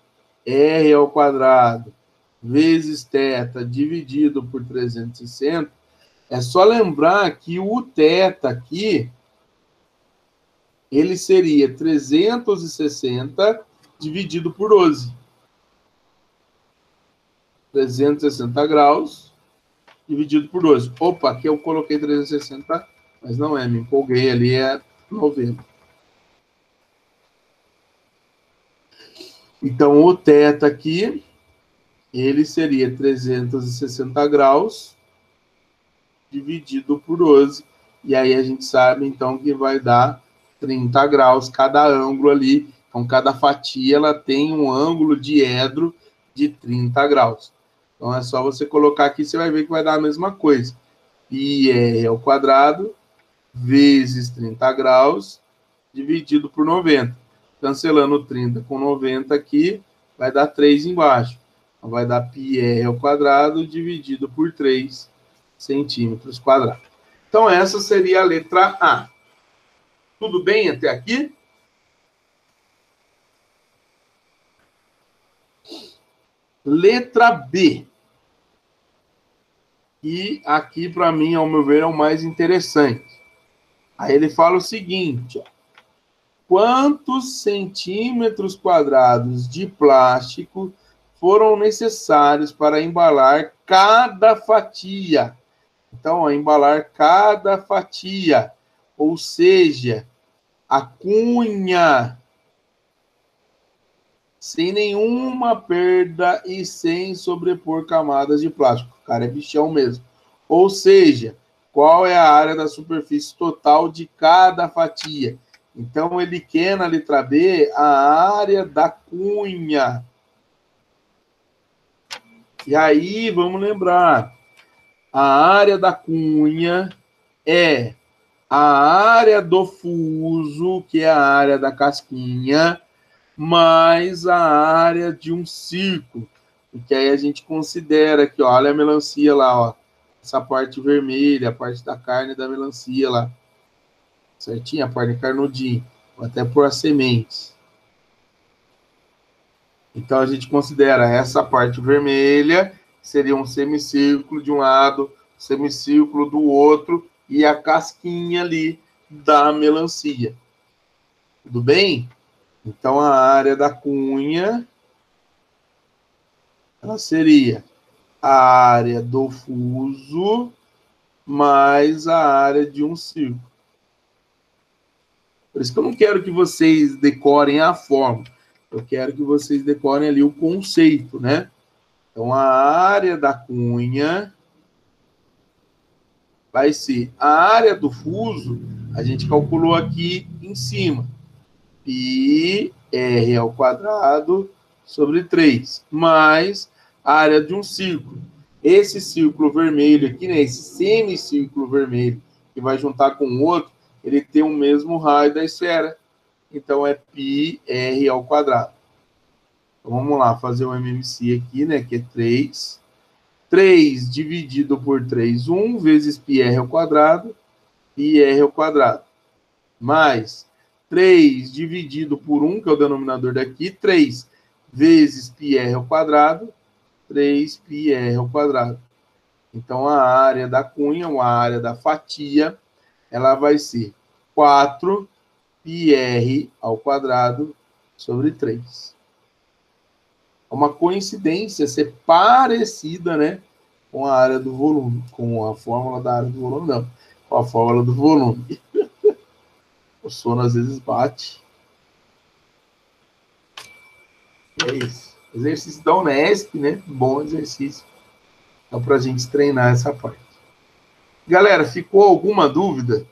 vezes θ dividido por 360, é só lembrar que o θ aqui, ele seria 360 dividido por 12. 360 graus dividido por 12. Opa, aqui eu coloquei 360, mas não é, me empolguei ali, é 90. Então, o θ aqui, ele seria 360 graus dividido por 12. E aí a gente sabe, então, que vai dar 30 graus cada ângulo ali. Então, cada fatia, ela tem um ângulo diedro de 30 graus. Então, é só você colocar aqui, você vai ver que vai dar a mesma coisa. πr² vezes 30 graus dividido por 90. Cancelando 30 com 90 aqui, vai dar 3 embaixo. Então, vai dar πr² dividido por 3 centímetros quadrados. Então, essa seria a letra A. Tudo bem até aqui? Letra B. E aqui, para mim, ao meu ver, é o mais interessante. Aí ele fala o seguinte, ó. Quantos centímetros quadrados de plástico foram necessários para embalar cada fatia? Então, ó, embalar cada fatia, ou seja, a cunha, sem nenhuma perda e sem sobrepor camadas de plástico. O cara é bichão mesmo. Ou seja, qual é a área da superfície total de cada fatia? Então, ele quer, na letra B, a área da cunha. E aí, vamos lembrar, a área da cunha é a área do fuso, que é a área da casquinha, mais a área de um círculo. Porque aí a gente considera aqui, ó, olha a melancia lá, ó, essa parte vermelha, a parte da carne da melancia lá. Certinho? A parte carnudinha. Vou até pôr as sementes. Então, a gente considera essa parte vermelha, seria um semicírculo de um lado, semicírculo do outro, e a casquinha ali da melancia. Tudo bem? Então, a área da cunha, ela seria a área do fuso mais a área de um círculo. Por isso que eu não quero que vocês decorem a forma. Eu quero que vocês decorem ali o conceito, né? Então, a área da cunha vai ser a área do fuso, a gente calculou aqui em cima. Pi r ao quadrado sobre 3, mais a área de um círculo. Esse círculo vermelho aqui, né, esse semicírculo vermelho, que vai juntar com o outro, ele tem o mesmo raio da esfera. Então, é pi r ao quadrado. Então, vamos lá, fazer o MMC aqui, né, que é 3. 3 dividido por 3, 1, vezes pi r ao quadrado, pi r ao quadrado. Mais 3 dividido por 1, que é o denominador daqui, 3 vezes πr ao quadrado, 3πr ao quadrado. Então, a área da cunha, ou a área da fatia, ela vai ser 4πr ao quadrado sobre 3. É uma coincidência ser parecida, né, com a área do volume, com a fórmula da área do volume, não, com a fórmula do volume. O sono às vezes bate. É isso. Exercício da Unesp, né? Bom exercício. Então, para a gente treinar essa parte. Galera, ficou alguma dúvida?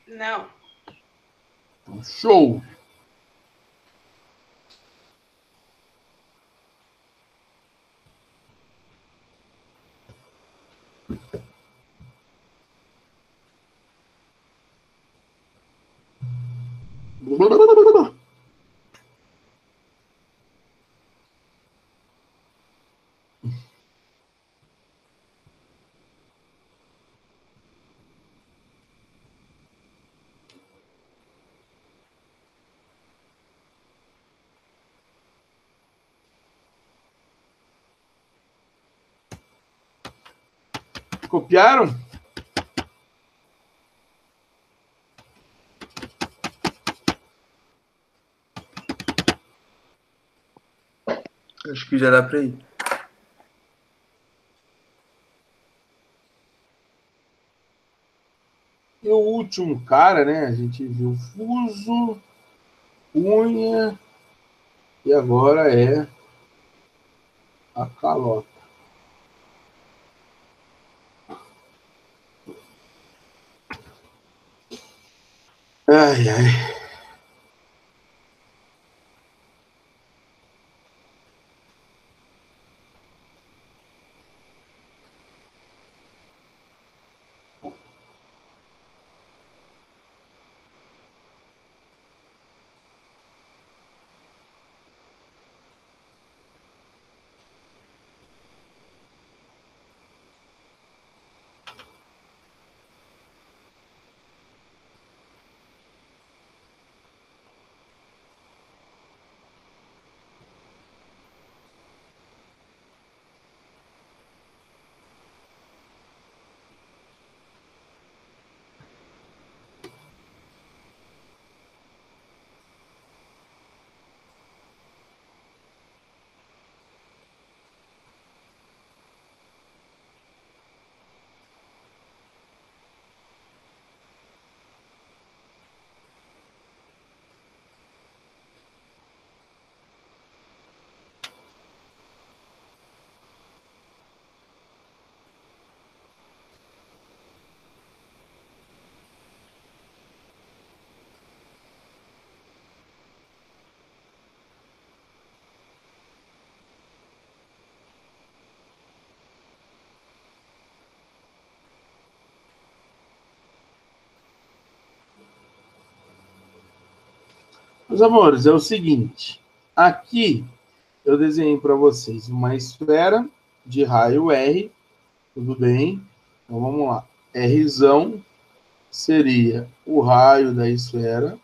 Não. Então, show! Copiaram? Acho que já dá para ir. E o último cara, né? A gente viu fuso, cunha, e agora é a calota. Ai, ai. Meus amores, é o seguinte. Aqui eu desenhei para vocês uma esfera de raio R. Tudo bem? Então vamos lá. Rzão seria o raio da esfera.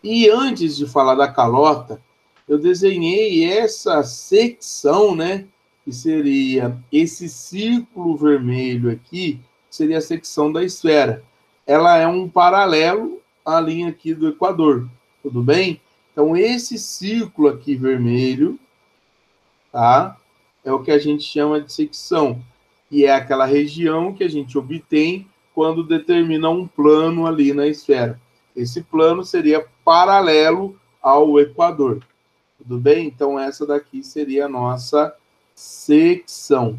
E antes de falar da calota, eu desenhei essa secção, né? Que seria esse círculo vermelho aqui, que seria a secção da esfera. Ela é um paralelo à linha aqui do Equador, tudo bem? Então, esse círculo aqui vermelho, tá? É o que a gente chama de secção. E é aquela região que a gente obtém quando determina um plano ali na esfera. Esse plano seria paralelo ao Equador. Tudo bem? Então, essa daqui seria a nossa secção.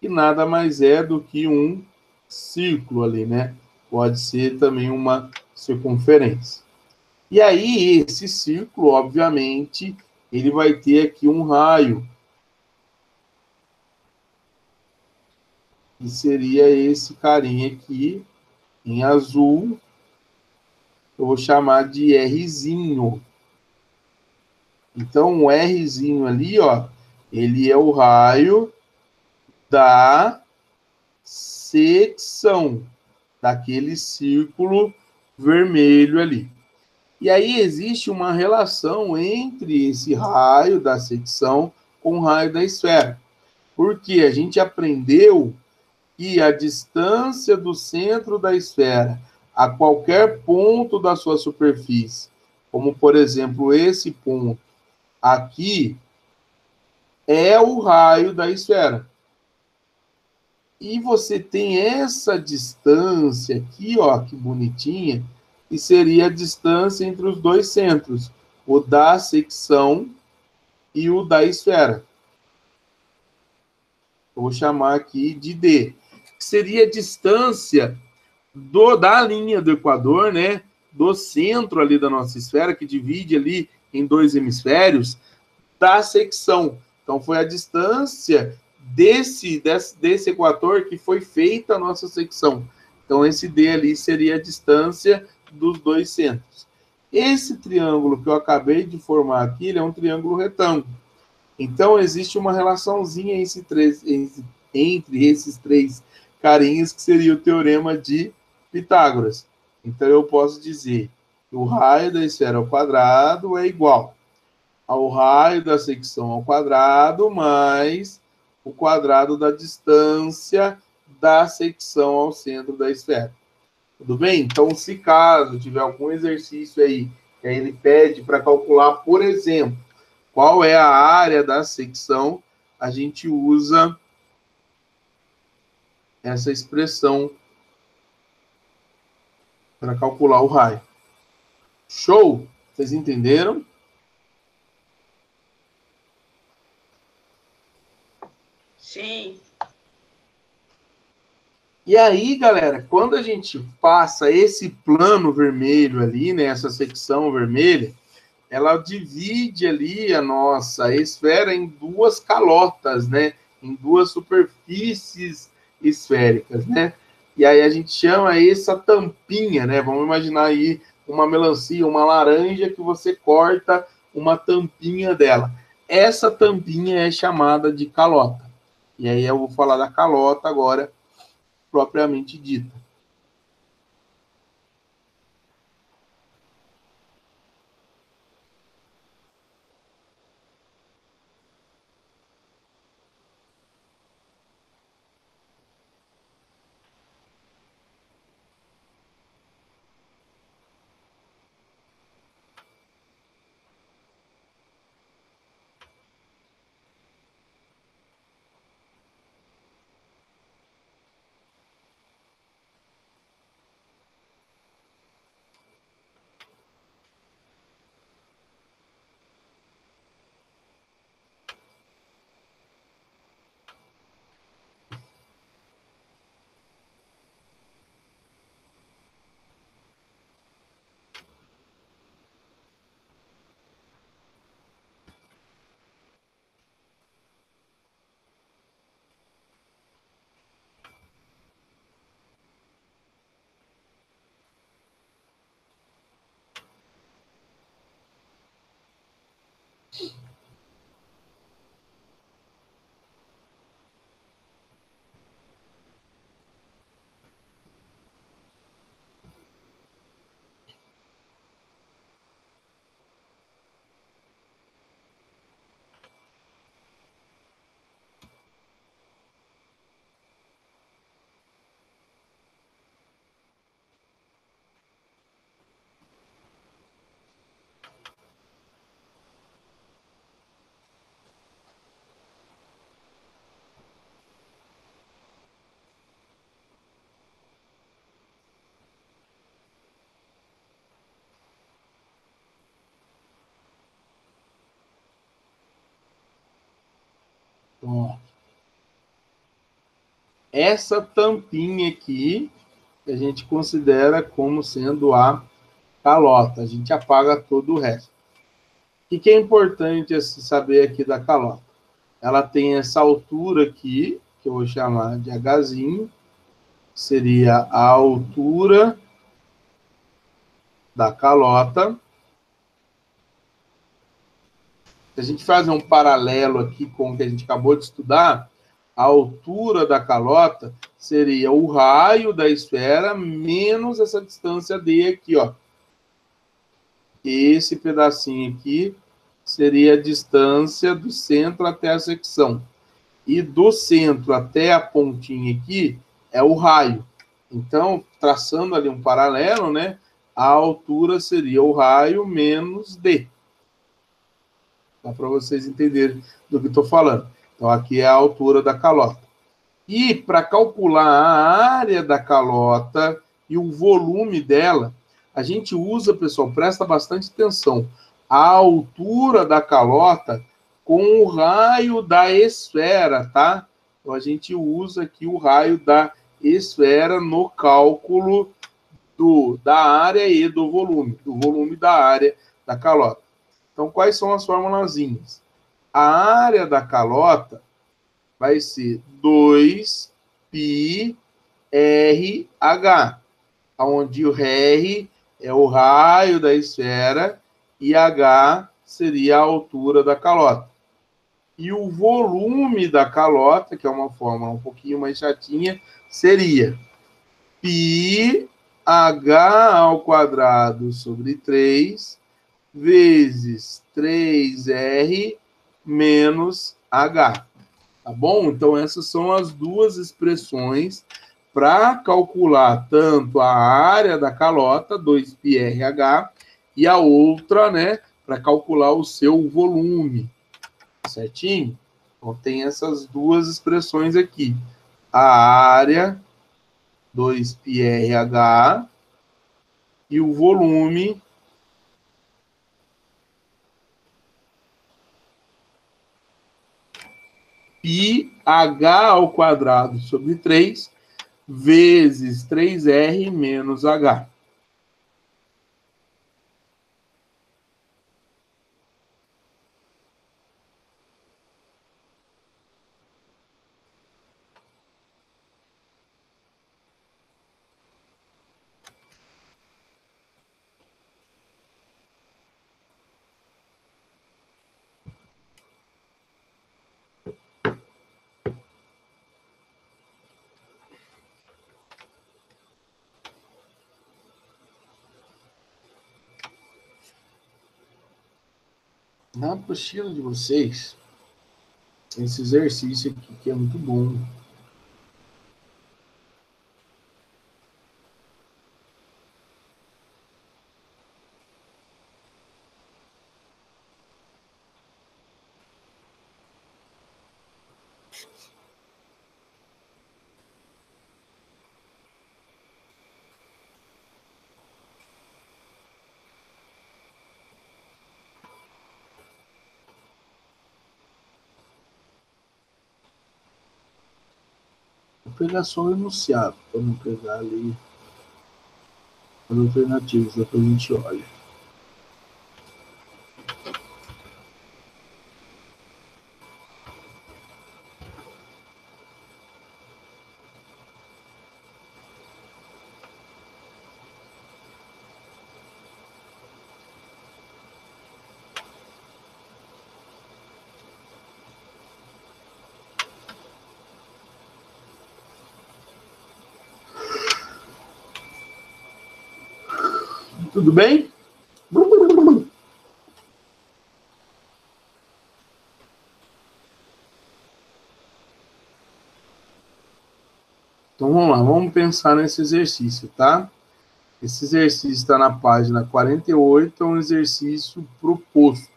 Que nada mais é do que um círculo ali, né? Pode ser também uma circunferência. E aí, esse círculo, obviamente, ele vai ter aqui um raio. Que seria esse carinha aqui, em azul. Eu vou chamar de Rzinho. Então, o Rzinho ali, ó, ele é o raio da secção daquele círculo vermelho ali. E aí existe uma relação entre esse raio da secção com o raio da esfera. Porque a gente aprendeu que a distância do centro da esfera a qualquer ponto da sua superfície, como por exemplo esse ponto aqui, é o raio da esfera. E você tem essa distância aqui, ó, que bonitinha, que seria a distância entre os dois centros, o da secção e o da esfera. Eu vou chamar aqui de D, que seria a distância da linha do Equador, né, do centro ali da nossa esfera, que divide ali em dois hemisférios, da secção. Então, foi a distância desse equador que foi feita a nossa secção. Então, esse D ali seria a distância dos dois centros. Esse triângulo que eu acabei de formar aqui, ele é um triângulo retângulo. Então, existe uma relaçãozinha entre esses três carinhas, que seria o teorema de Pitágoras. Então, eu posso dizer que o raio da esfera ao quadrado é igual ao raio da secção ao quadrado mais o quadrado da distância da secção ao centro da esfera. Tudo bem? Então, se caso tiver algum exercício aí, que aí ele pede para calcular, por exemplo, qual é a área da secção, a gente usa essa expressão para calcular o raio. Show? Vocês entenderam? Sim. E aí, galera, quando a gente passa esse plano vermelho ali, né, essa secção vermelha, ela divide ali a nossa esfera em duas calotas, né, em duas superfícies esféricas, né? E aí a gente chama essa tampinha, né? Vamos imaginar aí uma melancia, uma laranja que você corta uma tampinha dela. Essa tampinha é chamada de calota. E aí eu vou falar da calota agora, propriamente dita. Ó, essa tampinha aqui, a gente considera como sendo a calota. A gente apaga todo o resto. O que é importante saber aqui da calota? Ela tem essa altura aqui, que eu vou chamar de Hzinho, seria a altura da calota. Se a gente fazer um paralelo aqui com o que a gente acabou de estudar, a altura da calota seria o raio da esfera menos essa distância D aqui, ó. Esse pedacinho aqui seria a distância do centro até a secção. E do centro até a pontinha aqui é o raio. Então, traçando ali um paralelo, né? A altura seria o raio menos D. Dá para vocês entenderem do que estou falando. Então, aqui é a altura da calota. E para calcular a área da calota e o volume dela, a gente usa, pessoal, presta bastante atenção, a altura da calota com o raio da esfera, tá? Então, a gente usa aqui o raio da esfera no cálculo da área e do volume da área da calota. Então, quais são as formulazinhas? A área da calota vai ser 2πrh, onde o R é o raio da esfera e H seria a altura da calota. E o volume da calota, que é uma fórmula um pouquinho mais chatinha, seria πh ao quadrado sobre 3 vezes 3R menos H. Tá bom? Então, essas são as duas expressões para calcular tanto a área da calota, 2πrh, e a outra, né, para calcular o seu volume. Certinho? Então, tem essas duas expressões aqui. A área, 2πrh, e o volume, πh ao quadrado sobre 3 vezes 3R menos H. Na apostila de vocês, esse exercício aqui que é muito bom. Vou pegar só o enunciado, para não pegar ali as alternativas, depois a gente olha. Tudo bem? Então vamos lá, vamos pensar nesse exercício, tá? Esse exercício está na página 48, é um exercício proposto.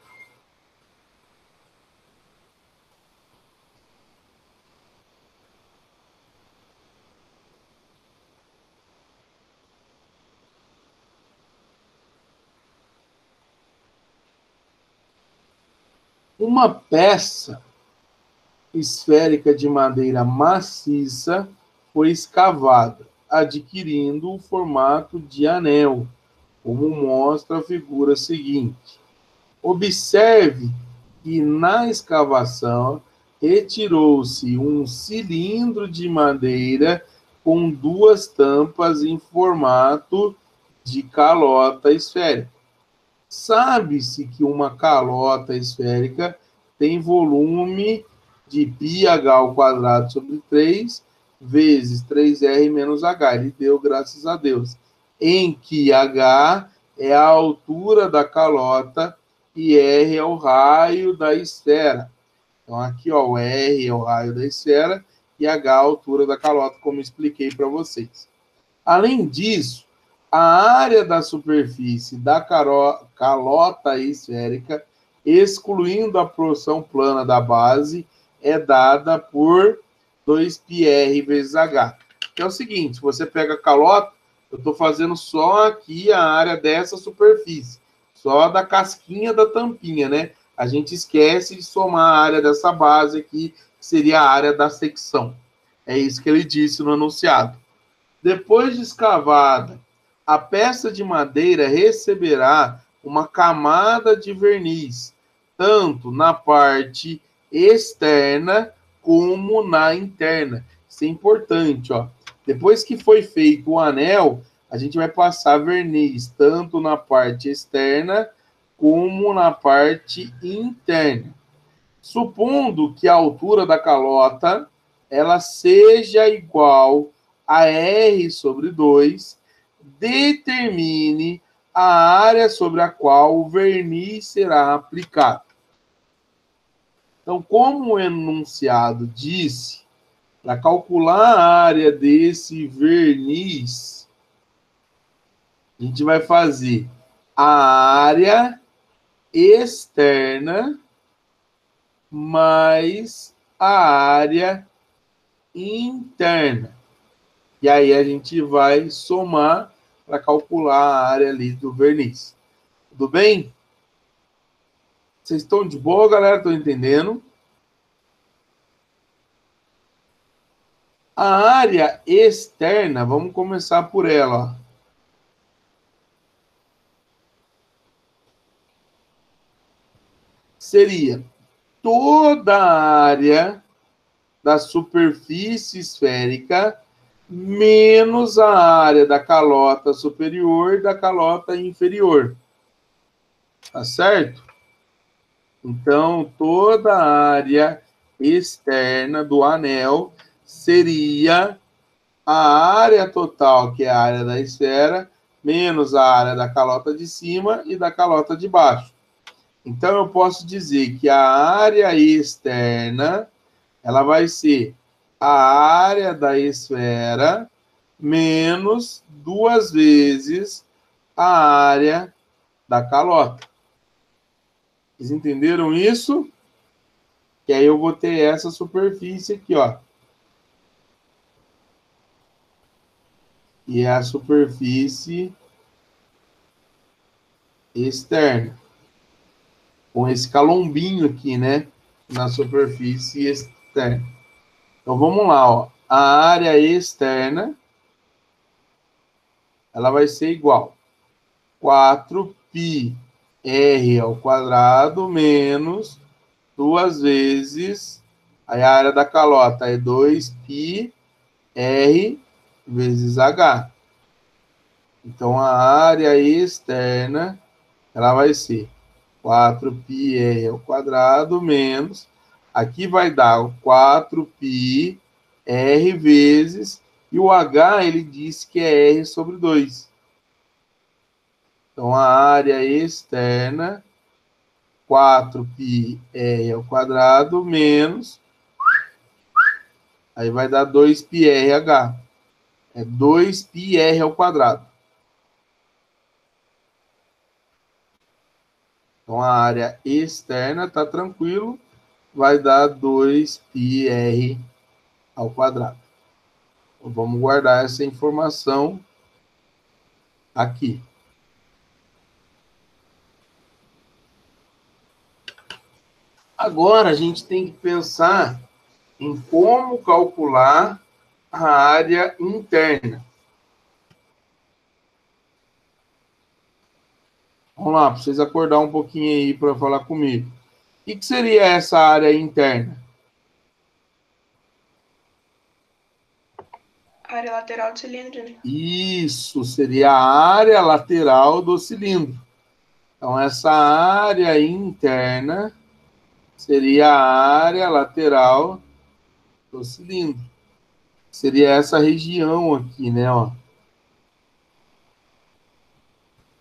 Uma peça esférica de madeira maciça foi escavada, adquirindo o formato de anel, como mostra a figura seguinte. Observe que na escavação retirou-se um cilindro de madeira com duas tampas em formato de calota esférica. Sabe-se que uma calota esférica tem volume de πh ao quadrado sobre 3 vezes 3r menos h. Ele deu, graças a Deus. Em que h é a altura da calota e r é o raio da esfera. Então, aqui, ó, o r é o raio da esfera e h é a altura da calota, como expliquei para vocês. Além disso, a área da superfície da calota esférica, excluindo a porção plana da base, é dada por 2πr vezes h. Que é o seguinte, você pega a calota, eu estou fazendo só aqui a área dessa superfície, só da casquinha da tampinha, né? A gente esquece de somar a área dessa base aqui, que seria a área da secção. É isso que ele disse no enunciado. Depois de escavada, a peça de madeira receberá uma camada de verniz, tanto na parte externa como na interna. Isso é importante, ó. Depois que foi feito o anel, a gente vai passar verniz tanto na parte externa como na parte interna. Supondo que a altura da calota ela seja igual a R sobre 2, determine a área sobre a qual o verniz será aplicado. Então, como o enunciado disse, para calcular a área desse verniz, a gente vai fazer a área externa mais a área interna. E aí a gente vai somar para calcular a área ali do verniz. Tudo bem? Vocês estão de boa, galera? Estão entendendo? A área externa, vamos começar por ela. Seria toda a área da superfície esférica menos a área da calota superior e da calota inferior. Tá certo? Então, toda a área externa do anel seria a área total, que é a área da esfera, menos a área da calota de cima e da calota de baixo. Então, eu posso dizer que a área externa, ela vai ser a área da esfera menos 2 vezes a área da calota. Vocês entenderam isso? Que aí eu vou ter essa superfície aqui, ó. E é a superfície externa. Com esse calombinho aqui, né? Na superfície externa. Então, vamos lá, ó. A área externa, ela vai ser igual a 4πr ao quadrado menos 2 vezes, aí a área da calota é 2πr vezes h. Então, a área externa, ela vai ser 4πr ao quadrado menos, aqui vai dar 4πr vezes, e o h, ele disse que é r sobre 2. Então, a área externa, 4πr ao quadrado menos, aí vai dar 2πrh. É 2πr ao quadrado. Então, a área externa, tá tranquilo, vai dar 2πr ao quadrado. Então, vamos guardar essa informação aqui. Agora, a gente tem que pensar em como calcular a área interna. Vamos lá, para vocês acordar um pouquinho aí para falar comigo. O que seria essa área interna? Área lateral do cilindro, né? Isso, seria a área lateral do cilindro. Então, essa área interna seria a área lateral do cilindro. Seria essa região aqui, né, ó.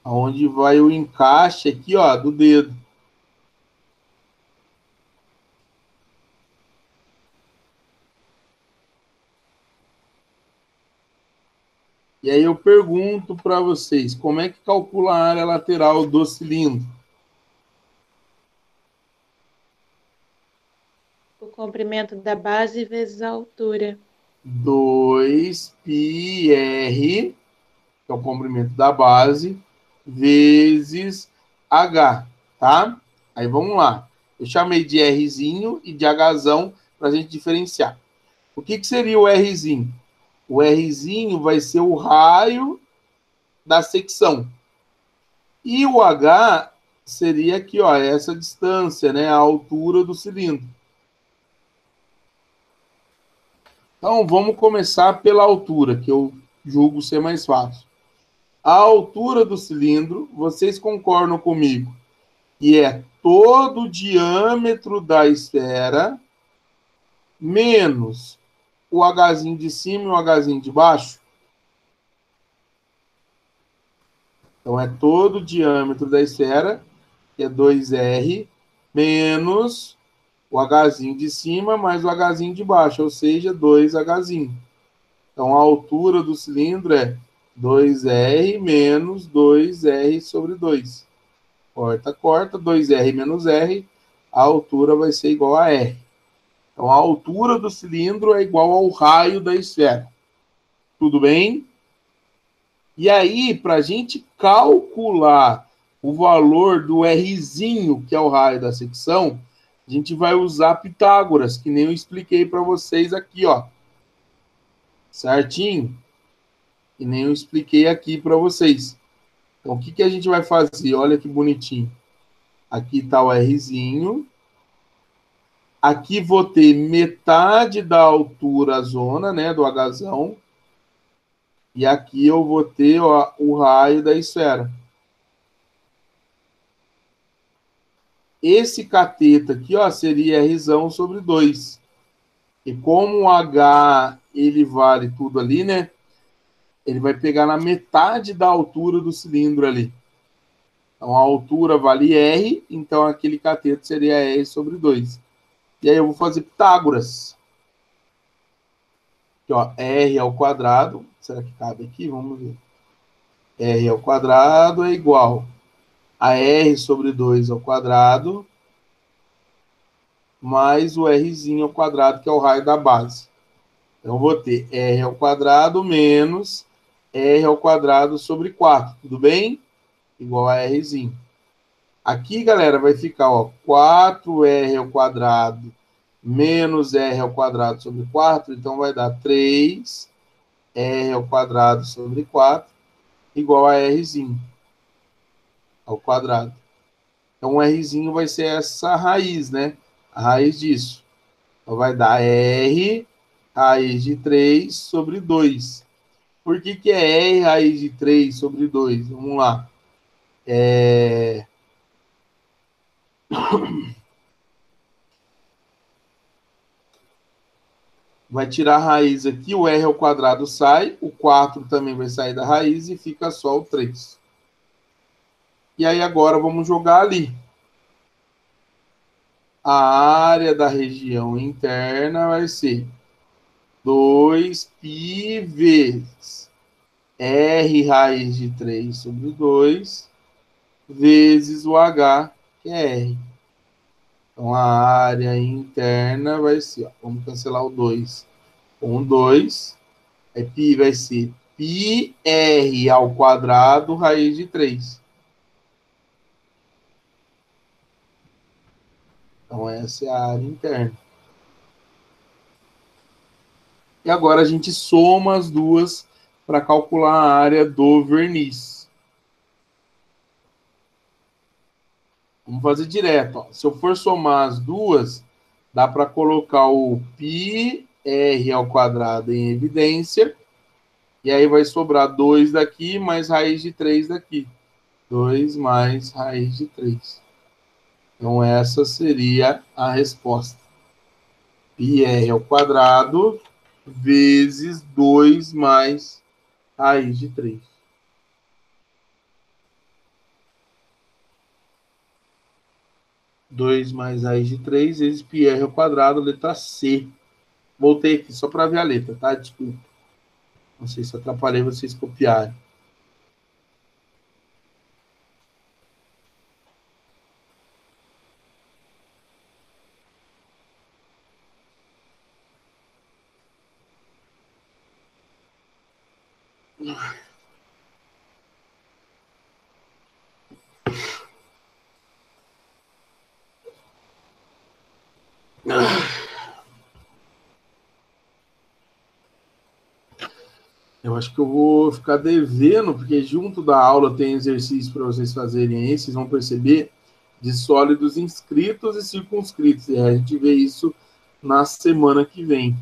Onde vai o encaixe aqui, ó, do dedo. E aí eu pergunto para vocês, como é que calcula a área lateral do cilindro? O comprimento da base vezes a altura. 2πr, que é o comprimento da base, vezes H, tá? Aí vamos lá. Eu chamei de Rzinho e de Hzão para a gente diferenciar. O que seria o Rzinho? O Rzinho vai ser o raio da secção. E o H seria aqui, ó, essa distância, né? A altura do cilindro. Então, vamos começar pela altura, que eu julgo ser mais fácil. A altura do cilindro, vocês concordam comigo, que é todo o diâmetro da esfera menos o Hzinho de cima e o Hzinho de baixo? Então, é todo o diâmetro da esfera, que é 2R, menos o Hzinho de cima mais o Hzinho de baixo, ou seja, 2Hzinho. Então, a altura do cilindro é 2R menos 2R sobre 2. Corta, corta, 2R menos R, a altura vai ser igual a R. Então, a altura do cilindro é igual ao raio da esfera. Tudo bem? E aí, para a gente calcular o valor do Rzinho, que é o raio da secção, a gente vai usar Pitágoras, que nem eu expliquei para vocês aqui, ó. Certinho? Que nem eu expliquei aqui para vocês. Então, o que a gente vai fazer? Olha que bonitinho. Aqui está o Rzinho. Aqui vou ter metade da altura zona, né, do Hzão. E aqui eu vou ter, ó, o raio da esfera. Esse cateto aqui, ó, seria Rzão sobre 2. E como o H, ele vale tudo ali, né? Ele vai pegar na metade da altura do cilindro ali. Então, a altura vale R, então aquele cateto seria R sobre 2. E aí eu vou fazer Pitágoras. Aqui, ó, R ao quadrado. Será que cabe aqui? Vamos ver. R ao quadrado é igual a R sobre 2 ao quadrado mais o Rzinho ao quadrado, que é o raio da base. Então, eu vou ter R ao quadrado menos R ao quadrado sobre 4. Tudo bem? Igual a Rzinho. Aqui, galera, vai ficar, ó, 4R ao quadrado menos R ao quadrado sobre 4. Então, vai dar 3R ao quadrado sobre 4 igual a Rzinho ao quadrado. Então, o Rzinho vai ser essa raiz, né? A raiz disso. Então, vai dar R raiz de 3 sobre 2. Por que é R raiz de 3 sobre 2? Vamos lá. Vai tirar a raiz aqui, o R ao quadrado sai, o 4 também vai sair da raiz e fica só o 3. E aí agora vamos jogar ali. A área da região interna vai ser 2π vezes R raiz de 3 sobre 2 vezes o H, que é R. Então, a área interna vai ser, ó, vamos cancelar o 2 com 2. Aí π vai ser πr ao quadrado raiz de 3. Então, essa é a área interna. E agora a gente soma as duas para calcular a área do verniz. Vamos fazer direto. Ó. Se eu for somar as duas, dá para colocar o πr ao quadrado em evidência. E aí vai sobrar 2 daqui mais raiz de 3 daqui. 2 mais raiz de 3. Então, essa seria a resposta. πr ao quadrado vezes 2 mais raiz de 3. Dois mais raiz de 3 vezes πr ao quadrado, letra C. Voltei aqui só para ver a letra, tá? Desculpa. Não sei se atrapalhei vocês copiarem. Eu acho que eu vou ficar devendo, porque junto da aula tem exercício para vocês fazerem aí, vocês vão perceber, de sólidos inscritos e circunscritos. E a gente vê isso na semana que vem.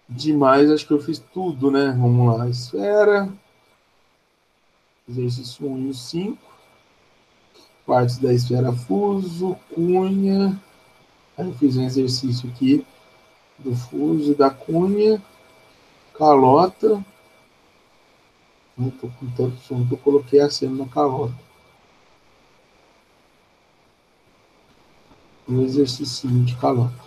Demais, acho que eu fiz tudo, né? Vamos lá, esfera. Exercício 1 e 5. Partes da esfera fuso, cunha. Aí eu fiz um exercício aqui do fuso e da cunha. Calota. Não estou com tanto som que eu coloquei aceno na calota. Um exercício de calota.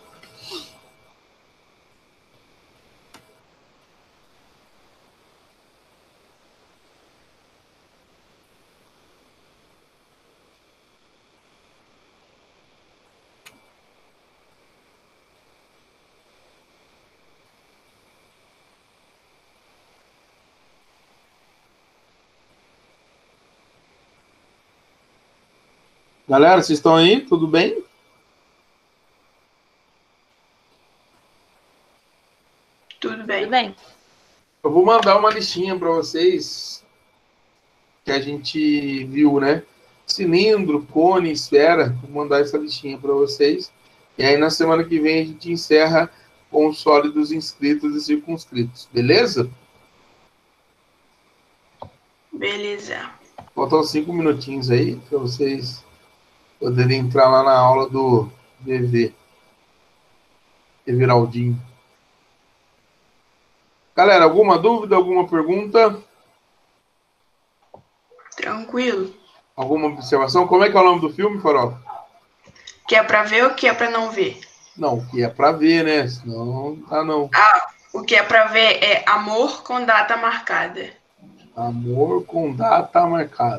Galera, vocês estão aí? Tudo bem? Tudo bem. Tudo bem. Eu vou mandar uma listinha para vocês que a gente viu, né? Cilindro, cone, esfera. Vou mandar essa listinha para vocês. E aí, na semana que vem, a gente encerra com os sólidos inscritos e circunscritos. Beleza? Beleza. Faltam 5 minutinhos aí para vocês poderem entrar lá na aula do VV. Everaldinho. Galera, alguma dúvida, alguma pergunta? Tranquilo. Alguma observação? Como é que é o nome do filme, Farofa? Que é pra ver ou que é pra não ver? Não, o que é pra ver, né? Senão não tá, não. O que é pra ver é Amor com Data Marcada. Amor com data marcada.